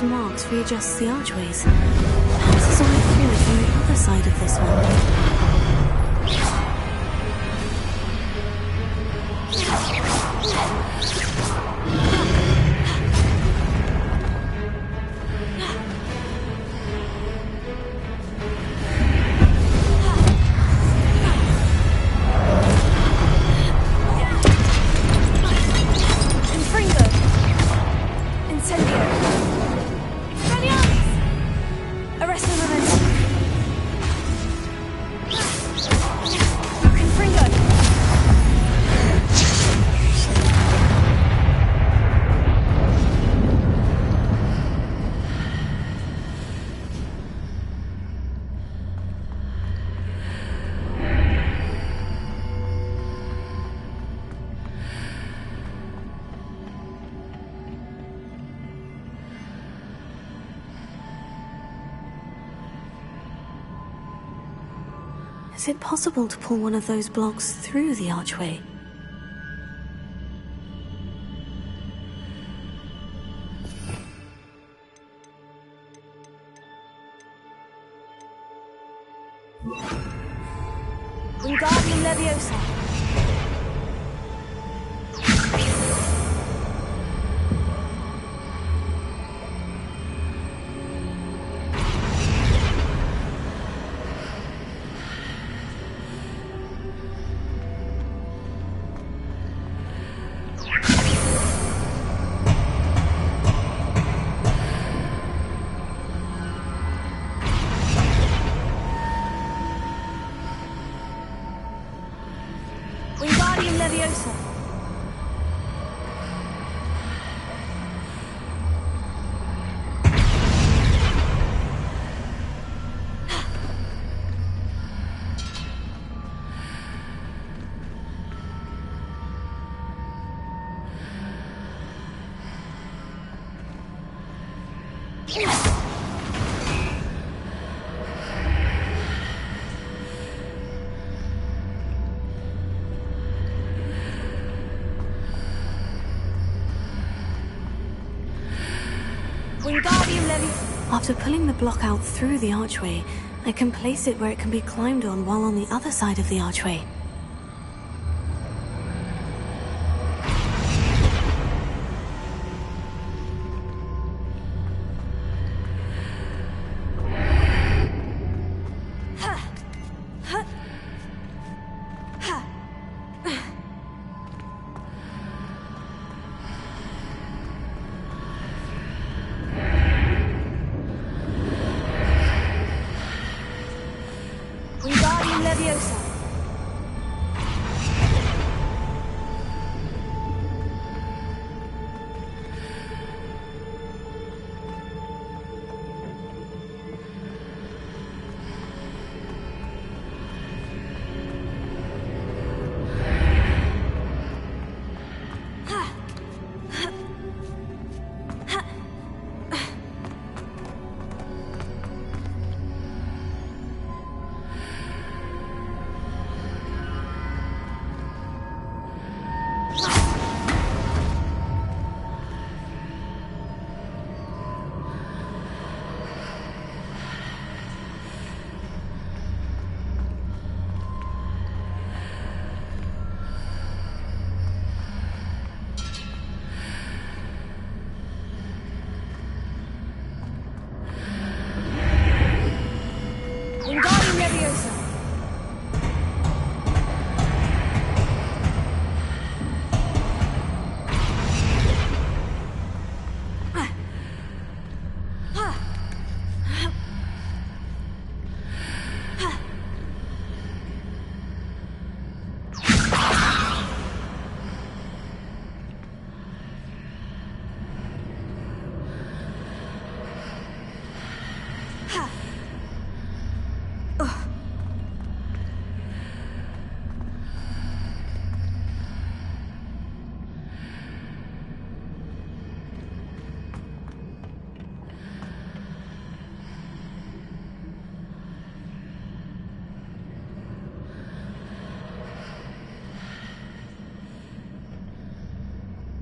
Marks readjusts the archways. Perhaps there's a way through from the other side of this one. Is it possible to pull one of those blocks through the archway? Wingardium Leviosa. Wingardium Leviosa. After pulling the block out through the archway, I can place it where it can be climbed on while on the other side of the archway. Wingardium Leviosa. Wingardium Leviosa.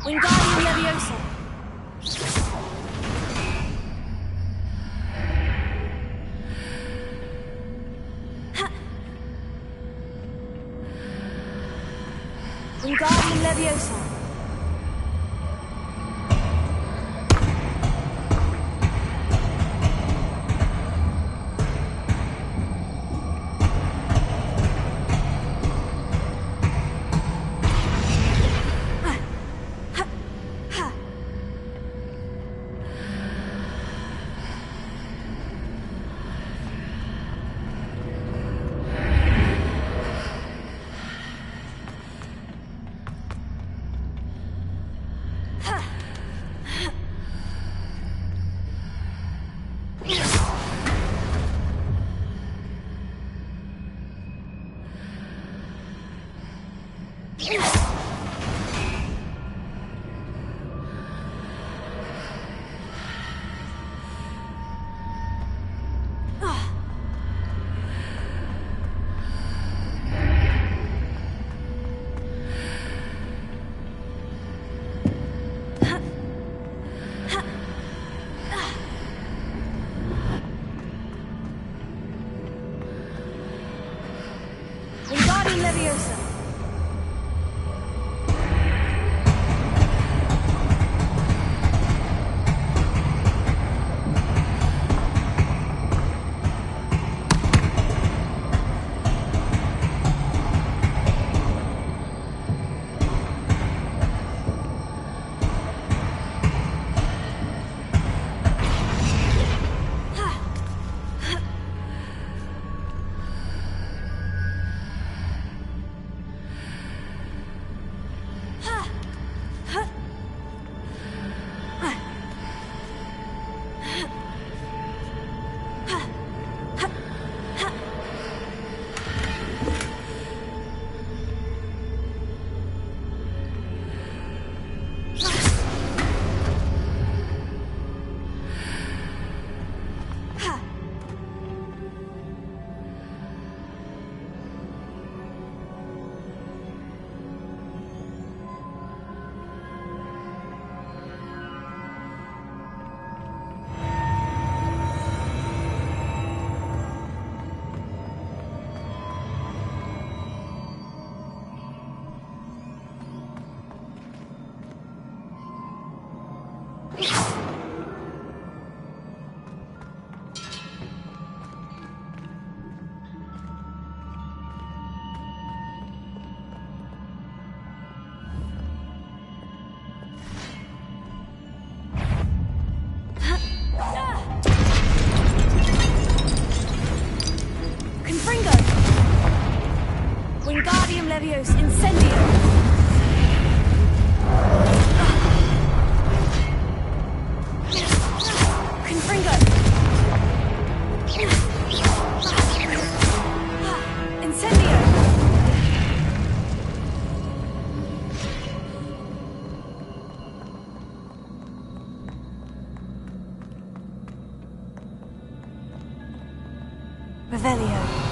Wingardium Leviosa. Wingardium Leviosa. Revelio.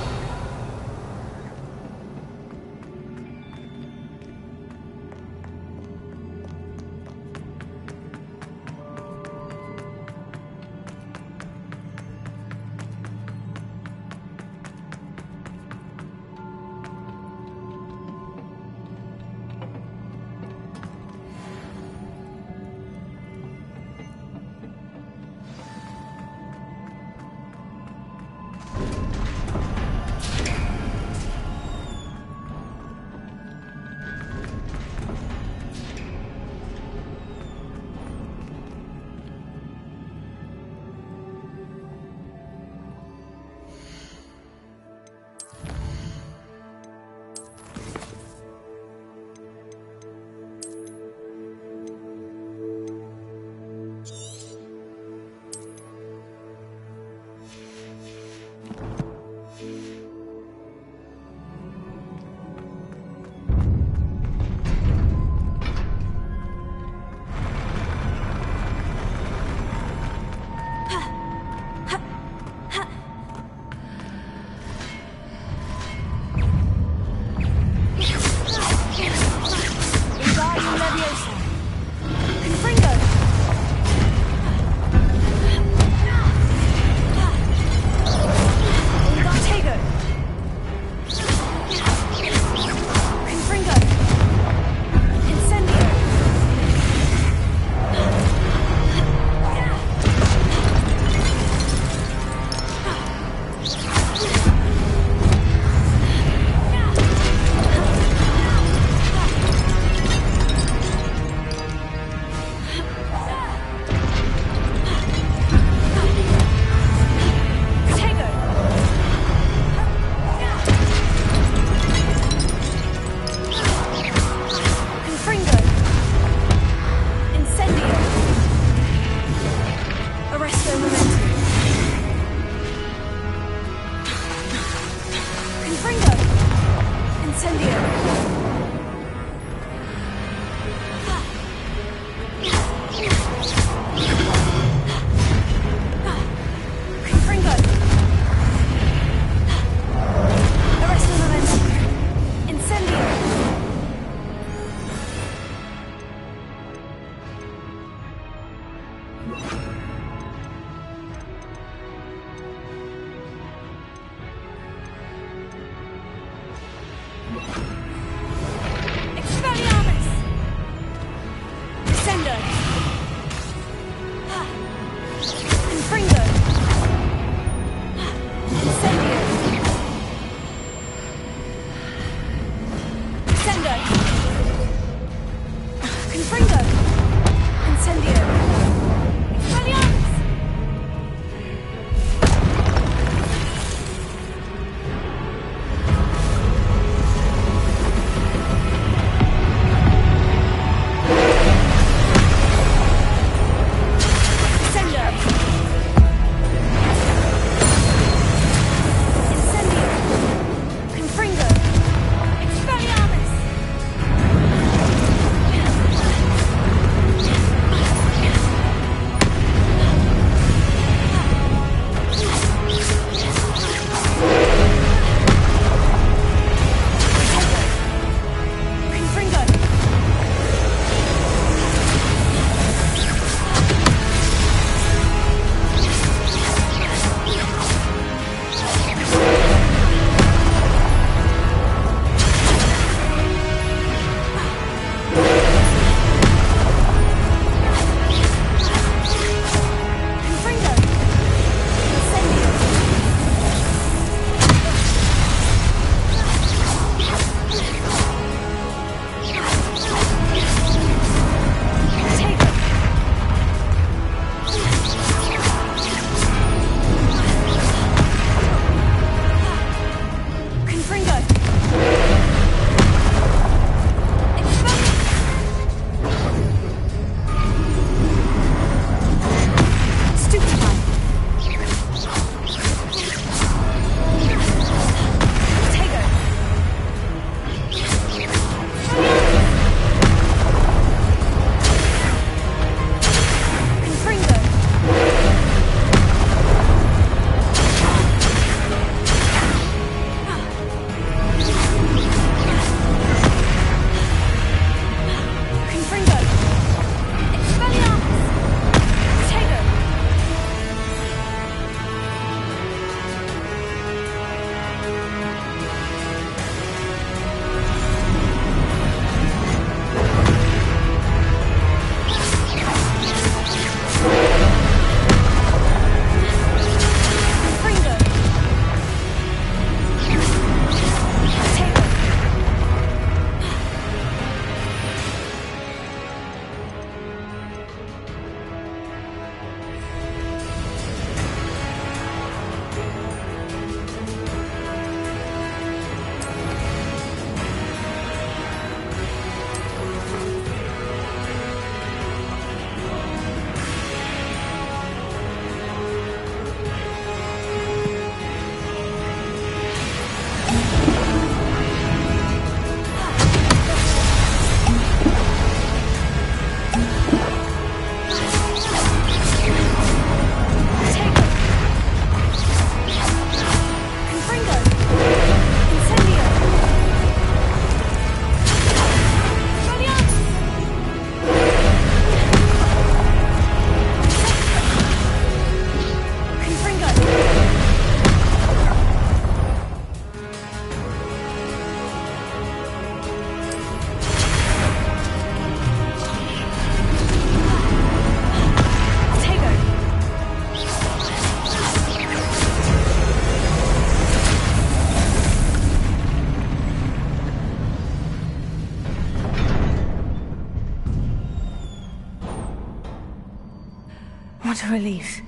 What a relief.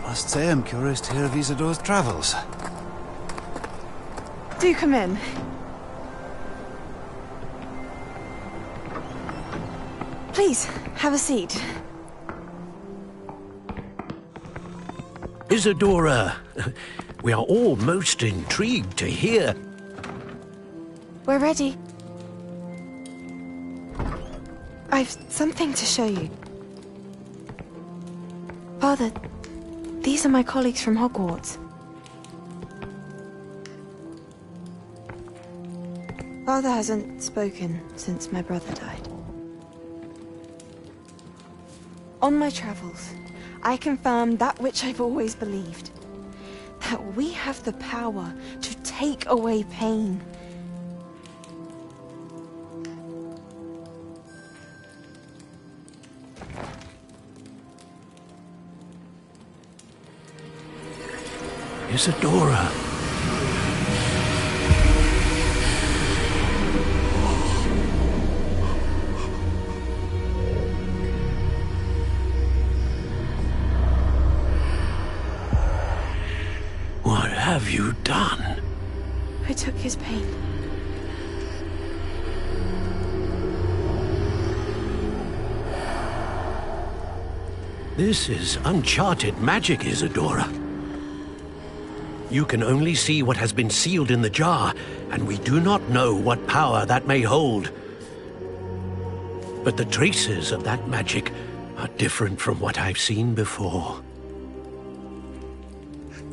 I must say I'm curious to hear of Isidore's travels. Do come in. Please, have a seat. Isadora, we are all most intrigued to hear. We're ready. I've something to show you. Father, these are my colleagues from Hogwarts. Father hasn't spoken since my brother died. On my travels, I confirmed that which I've always believed. That we have the power to take away pain. Isadora. What have you done? I took his pain. This is uncharted magic, Isadora. You can only see what has been sealed in the jar, and we do not know what power that may hold. But the traces of that magic are different from what I've seen before.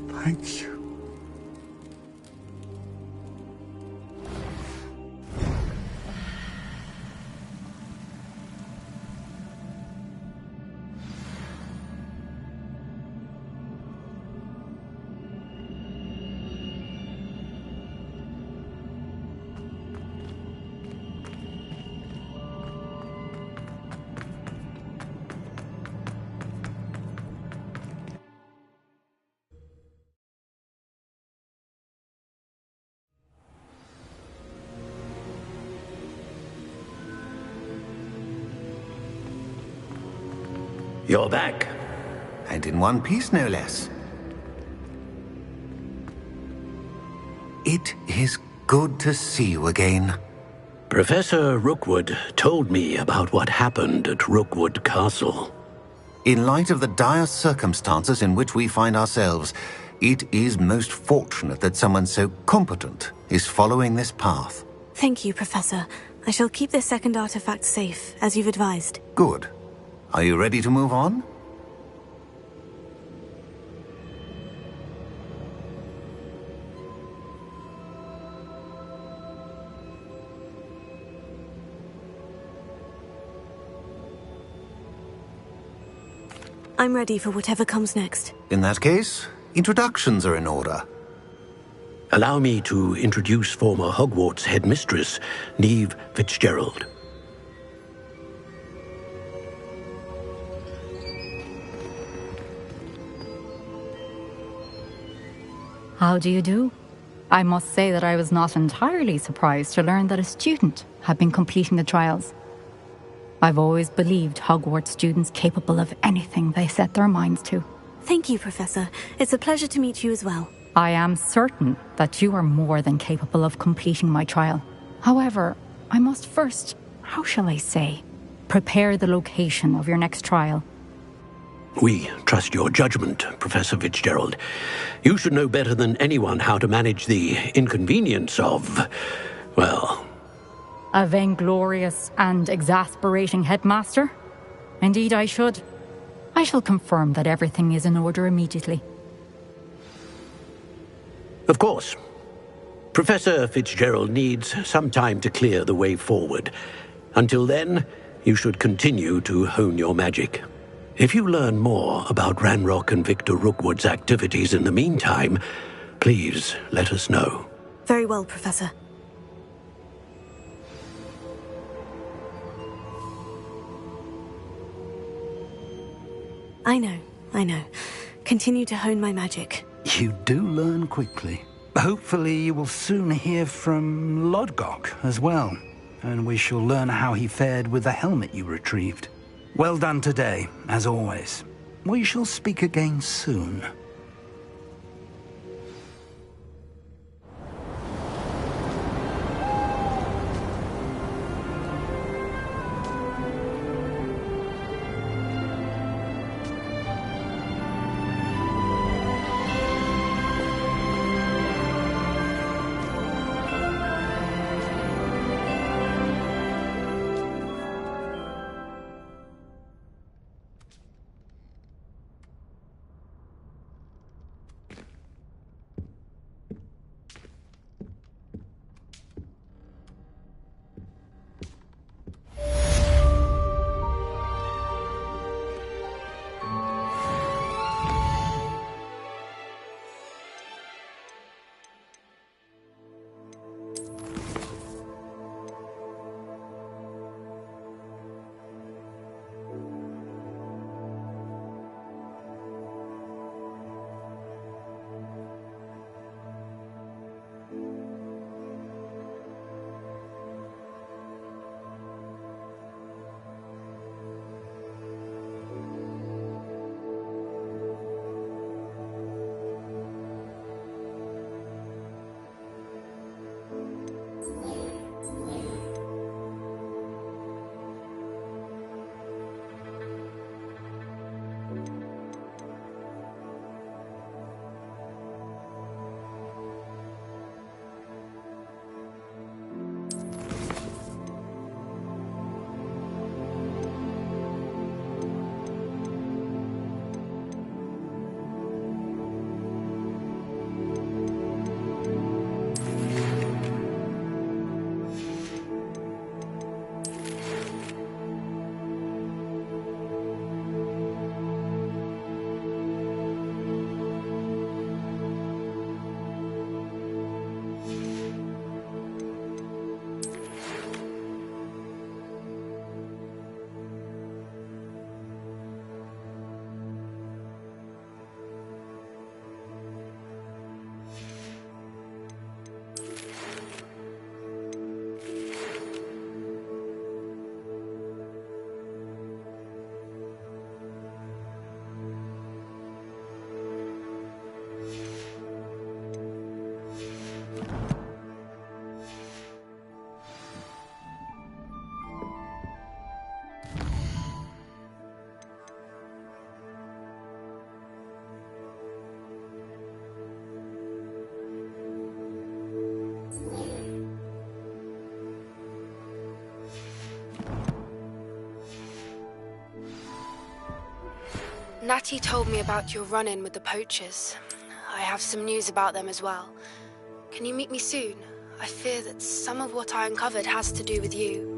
Thank you. You're back. And in one piece, no less. It is good to see you again. Professor Rookwood told me about what happened at Rookwood Castle. In light of the dire circumstances in which we find ourselves, it is most fortunate that someone so competent is following this path. Thank you, Professor. I shall keep this second artifact safe, as you've advised. Good. Are you ready to move on? I'm ready for whatever comes next. In that case, introductions are in order. Allow me to introduce former Hogwarts headmistress, Neve Fitzgerald. How do you do? I must say that I was not entirely surprised to learn that a student had been completing the trials. I've always believed Hogwarts students capable of anything they set their minds to. Thank you, Professor. It's a pleasure to meet you as well. I am certain that you are more than capable of completing my trial. However, I must first... how shall I say, prepare the location of your next trial. We trust your judgment, Professor Fitzgerald. You should know better than anyone how to manage the inconvenience of, well... A vainglorious and exasperating headmaster? Indeed I should. I shall confirm that everything is in order immediately. Of course. Professor Fitzgerald needs some time to clear the way forward. Until then, you should continue to hone your magic. If you learn more about Ranrock and Victor Rookwood's activities in the meantime, please let us know. Very well, Professor. I know. Continue to hone my magic. You do learn quickly. Hopefully you will soon hear from Lodgok as well, and we shall learn how he fared with the helmet you retrieved. Well done today, as always. We shall speak again soon. Natty told me about your run-in with the poachers. I have some news about them as well. Can you meet me soon? I fear that some of what I uncovered has to do with you.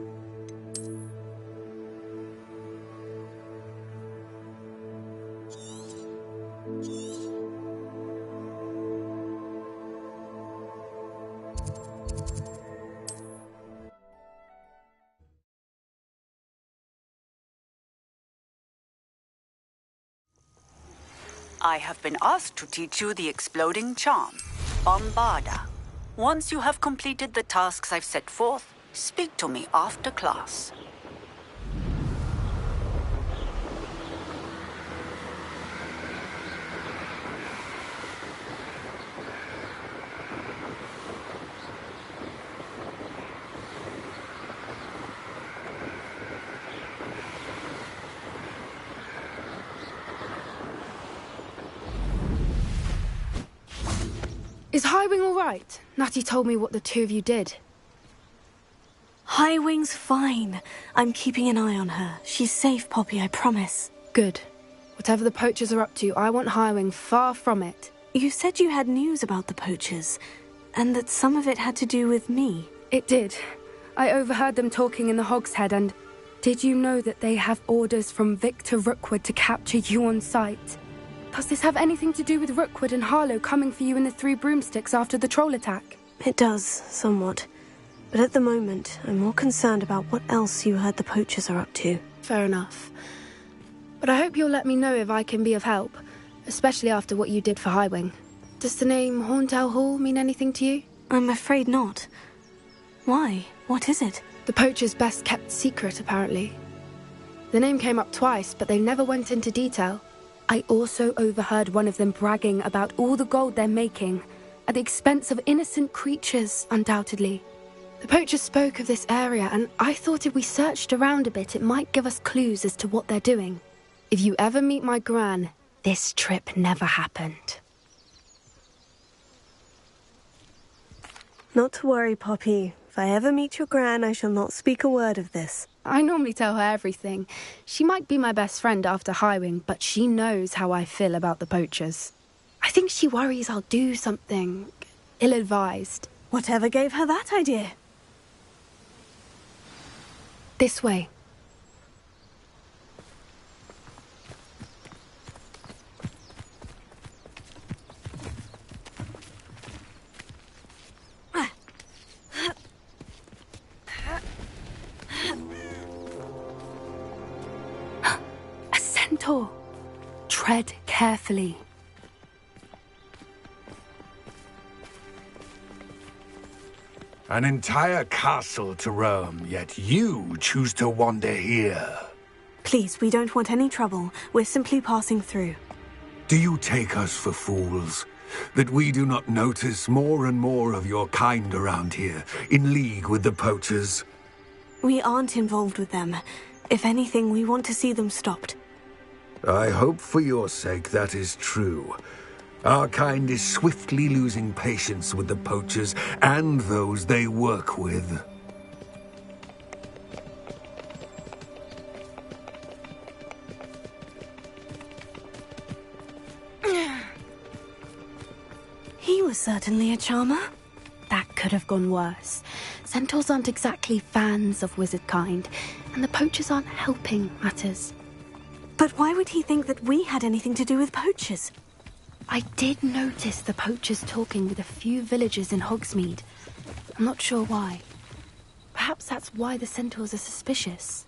I have been asked to teach you the exploding charm, Bombarda. Once you have completed the tasks I've set forth, speak to me after class. Is Highwing all right? Natty told me what the two of you did. Highwing's fine. I'm keeping an eye on her. She's safe, Poppy, I promise. Good. Whatever the poachers are up to, I want Highwing far from it. You said you had news about the poachers, and that some of it had to do with me. It did. I overheard them talking in the Hogshead, and did you know that they have orders from Victor Rookwood to capture you on sight? Does this have anything to do with Rookwood and Harlow coming for you in the Three Broomsticks after the troll attack? It does, somewhat. But at the moment, I'm more concerned about what else you heard the poachers are up to. Fair enough. But I hope you'll let me know if I can be of help, especially after what you did for Highwing. Does the name Horntow Hall mean anything to you? I'm afraid not. Why? What is it? The poachers' best kept secret, apparently. The name came up twice, but they never went into detail. I also overheard one of them bragging about all the gold they're making, at the expense of innocent creatures, undoubtedly. The poachers spoke of this area, and I thought if we searched around a bit, it might give us clues as to what they're doing. If you ever meet my gran, this trip never happened. Not to worry, Poppy. If I ever meet your gran, I shall not speak a word of this. I normally tell her everything. She might be my best friend after Highwing, but she knows how I feel about the poachers. I think she worries I'll do something ill-advised. Whatever gave her that idea? This way. A centaur. Tread carefully. An entire castle to roam, yet you choose to wander here. Please, we don't want any trouble. We're simply passing through. Do you take us for fools? That we do not notice more and more of your kind around here, in league with the poachers? We aren't involved with them. If anything, we want to see them stopped. I hope for your sake that is true. Our kind is swiftly losing patience with the poachers and those they work with. He was certainly a charmer. That could have gone worse. Centaurs aren't exactly fans of wizard kind, and the poachers aren't helping matters. But why would he think that we had anything to do with poachers? I did notice the poachers talking with a few villagers in Hogsmeade. I'm not sure why. Perhaps that's why the centaurs are suspicious.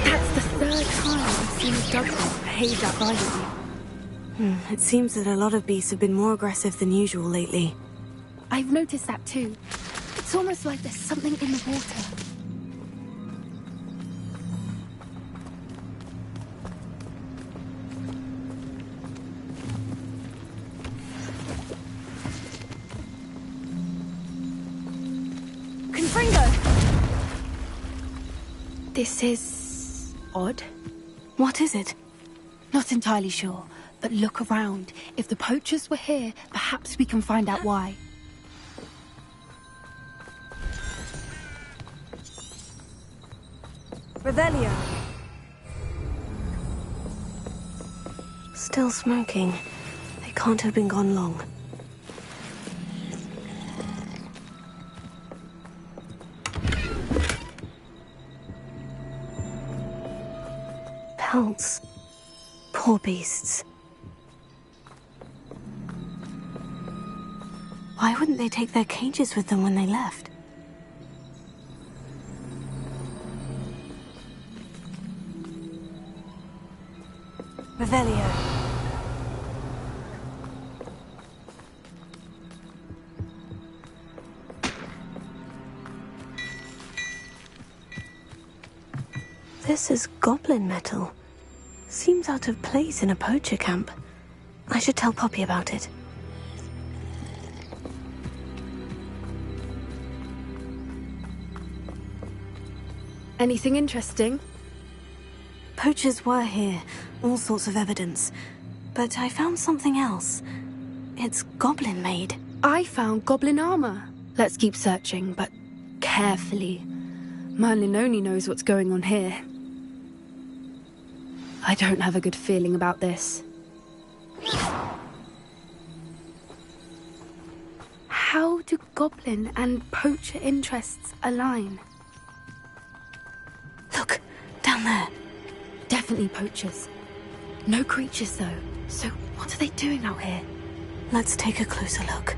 That's the third time I've seen a dog behave that violently. It seems that a lot of beasts have been more aggressive than usual lately. I've noticed that too. It's almost like there's something in the water. Confringo! This is odd. What is it? Not entirely sure. But look around. If the poachers were here, perhaps we can find out why. Revelio. Still smoking. They can't have been gone long. Pelts. Poor beasts. Why wouldn't they take their cages with them when they left? Revelio. This is goblin metal. Seems out of place in a poacher camp. I should tell Poppy about it. Anything interesting? Poachers were here, all sorts of evidence. But I found something else. It's goblin-made. I found goblin armor. Let's keep searching, but carefully. Merlin only knows what's going on here. I don't have a good feeling about this. How do goblin and poacher interests align? Look, down there. Definitely poachers. No creatures, though. So what are they doing out here? Let's take a closer look.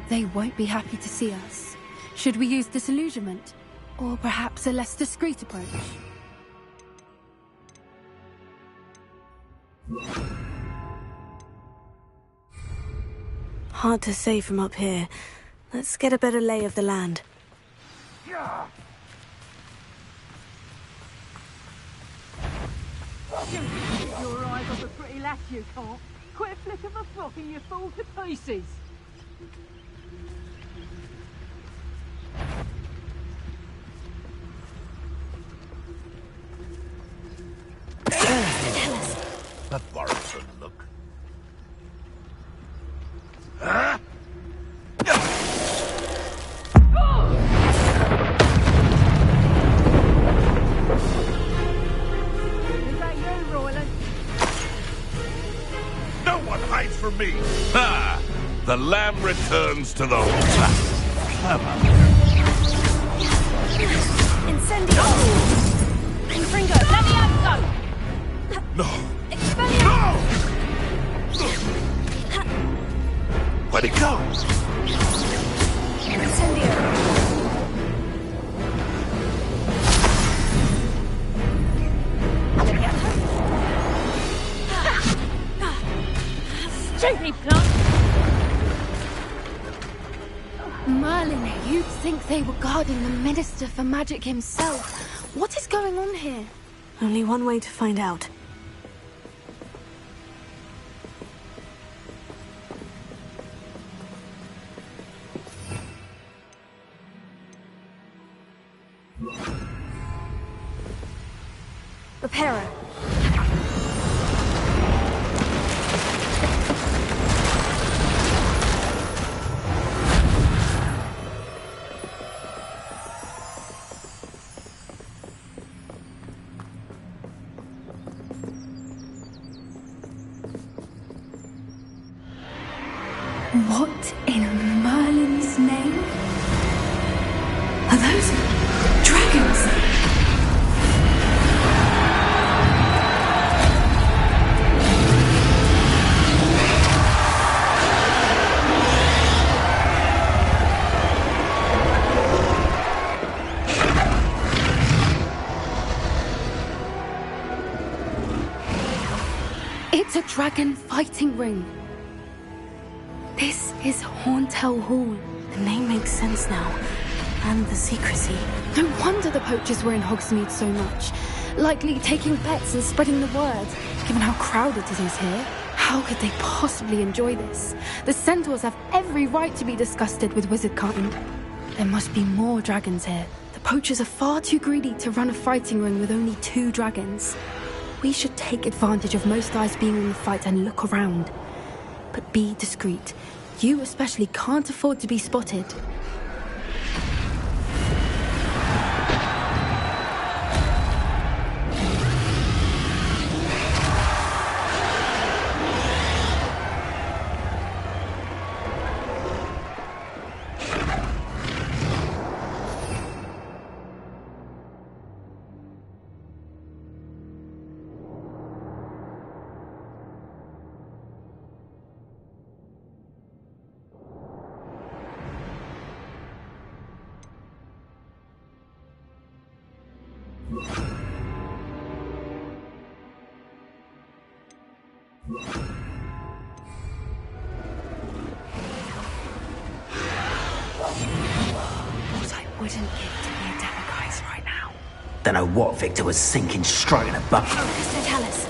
They won't be happy to see us. Should we use disillusionment? Or perhaps a less discreet approach? Hard to say from up here. Let's get a better lay of the land. Your eyes off a pretty lass, you can't. Quit a flick of a frock and you fall to pieces. That borrows a look. Huh? Is that you, Royland? No one hides from me! Ha! The lamb returns to the altar. Clever. Incendio! Infringo, Levioso! No! Expelliarmus! No! Where'd it go? Incendio! Stupid plant! Merlin, you'd think they were guarding the Minister for Magic himself. What is going on here? Only one way to find out. Reparo. What in Merlin's name? Are those dragons? It's a dragon fighting ring. This is Horntail Hall. The name makes sense now. And the secrecy. No wonder the poachers were in Hogsmeade so much. Likely taking bets and spreading the word. Given how crowded it is here, how could they possibly enjoy this? The centaurs have every right to be disgusted with wizard kind. There must be more dragons here. The poachers are far too greedy to run a fighting ring with only 2 dragons. We should take advantage of most eyes being in the fight and look around. But be discreet. You especially can't afford to be spotted. What I wouldn't give to be a Demiguise right now. Don't know what Victor was thinking, stroking a butt. Talis.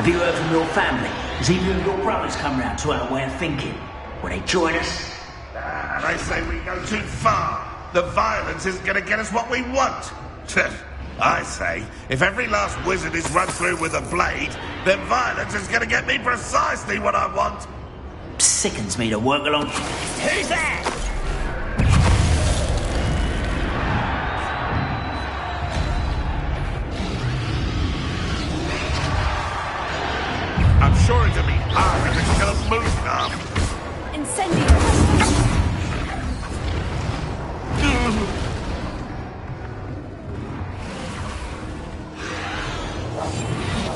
Have you heard from your family? Has either of your brothers come round to our way of thinking? Will they join us? They say we go too far. The violence isn't going to get us what we want. I say, if every last wizard is run through with a blade, then violence is going to get me precisely what I want. Sickens me to work along. Who's that? I'm sure it'll be harder to kill a moon now.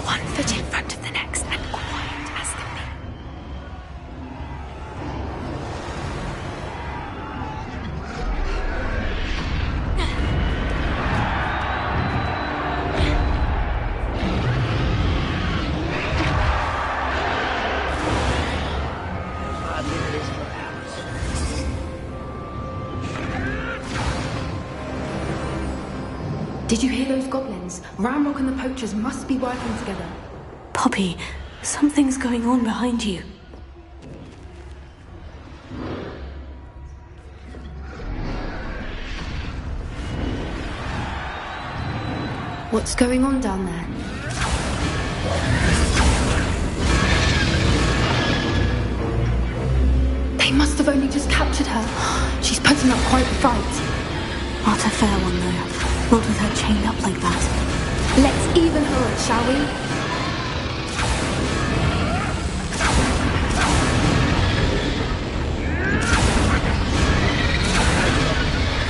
One foot in front of the next and quiet as can be. Did you hear those goblins? Ramrock and the poachers must be working together. Poppy, something's going on behind you. What's going on down there? They must have only just captured her. She's putting up quite a fight. Not a fair one, though. Not with her chained up like that. Let's even her up, shall we?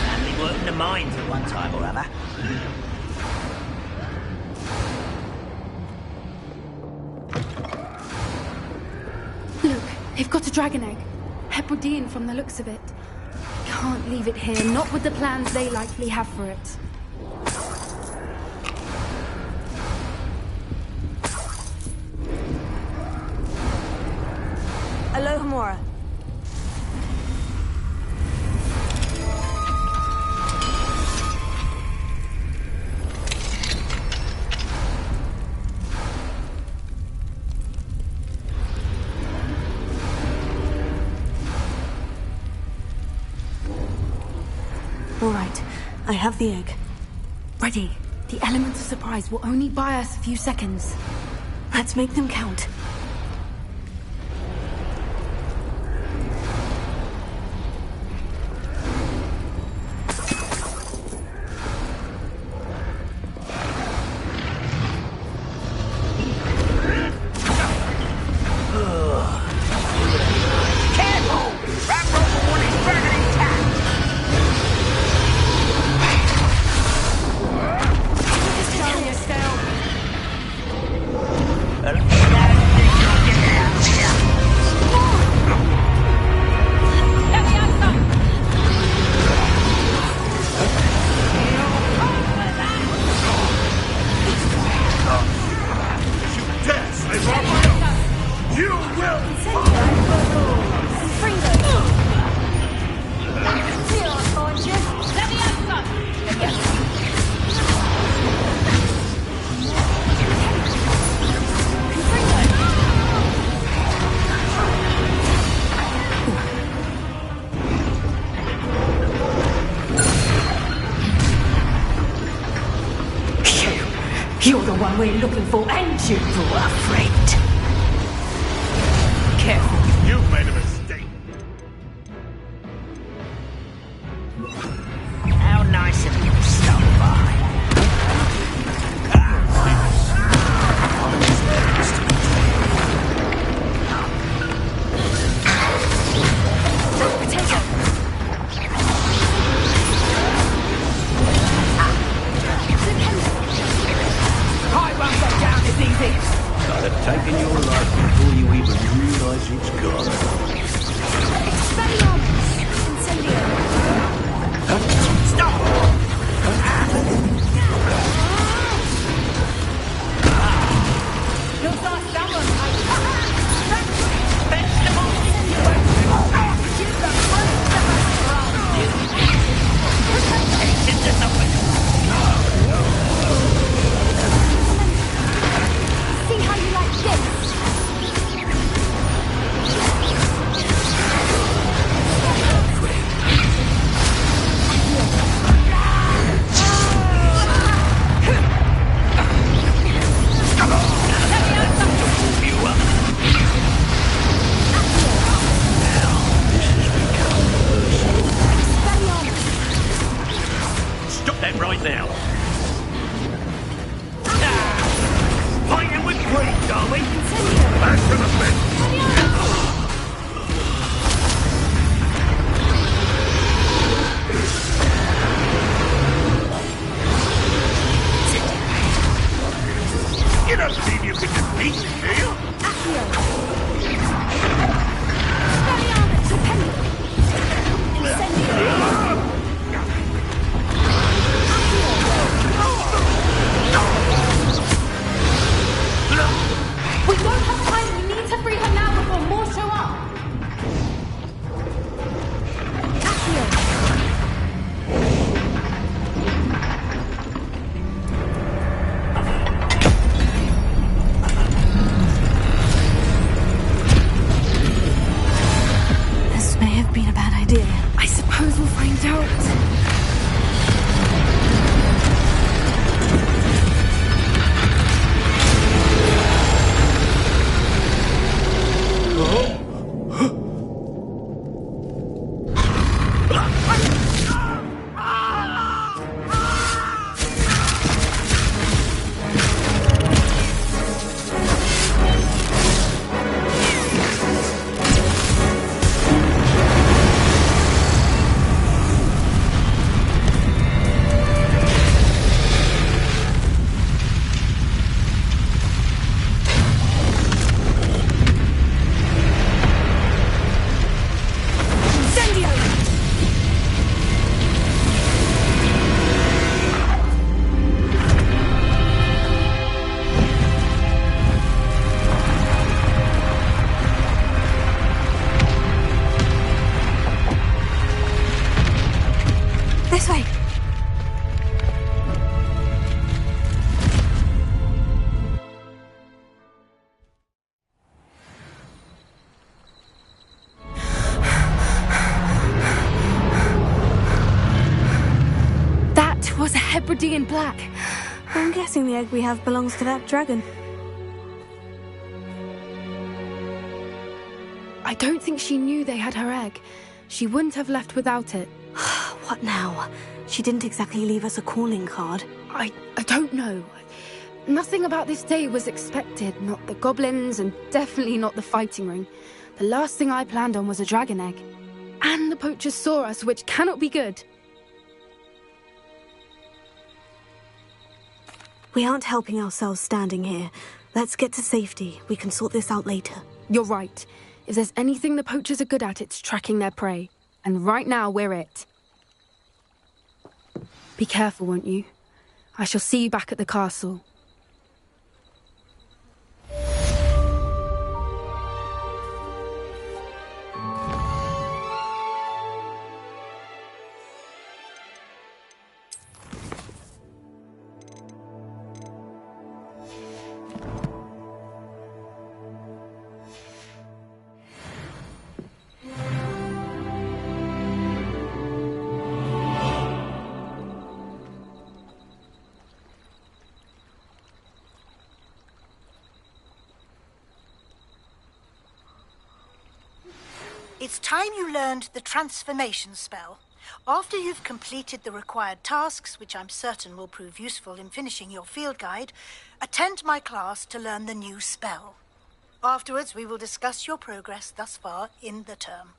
Family worked in the mines at one time or other. Look, they've got a dragon egg. Hebridean from the looks of it. Can't leave it here, not with the plans they likely have for it. Alohomora. All right, I have the egg. Ready. The element of surprise will only buy us a few seconds. Let's make them count. You're the one we're looking for, ain't you, poor friend? Careful. You've made a mistake. How nice of you to stop by. Taking your life before you even realize it's gone. Stop! Looks like someone See how you like this? don't believe you can defeat me, do you? We don't have time. We need to free her now before more show up. This may have been a bad idea. I suppose we'll find out. This way. That was a Hebridean black. I'm guessing the egg we have belongs to that dragon. I don't think she knew they had her egg. She wouldn't have left without it. What now? She didn't exactly leave us a calling card. I don't know. Nothing about this day was expected. Not the goblins, and definitely not the fighting ring. The last thing I planned on was a dragon egg. And the poachers saw us, which cannot be good. We aren't helping ourselves standing here. Let's get to safety. We can sort this out later. You're right. If there's anything the poachers are good at, it's tracking their prey. And right now, we're it. Be careful, won't you? I shall see you back at the castle. It's time you learned the transformation spell. After you've completed the required tasks, which I'm certain will prove useful in finishing your field guide, attend my class to learn the new spell. Afterwards, we will discuss your progress thus far in the term.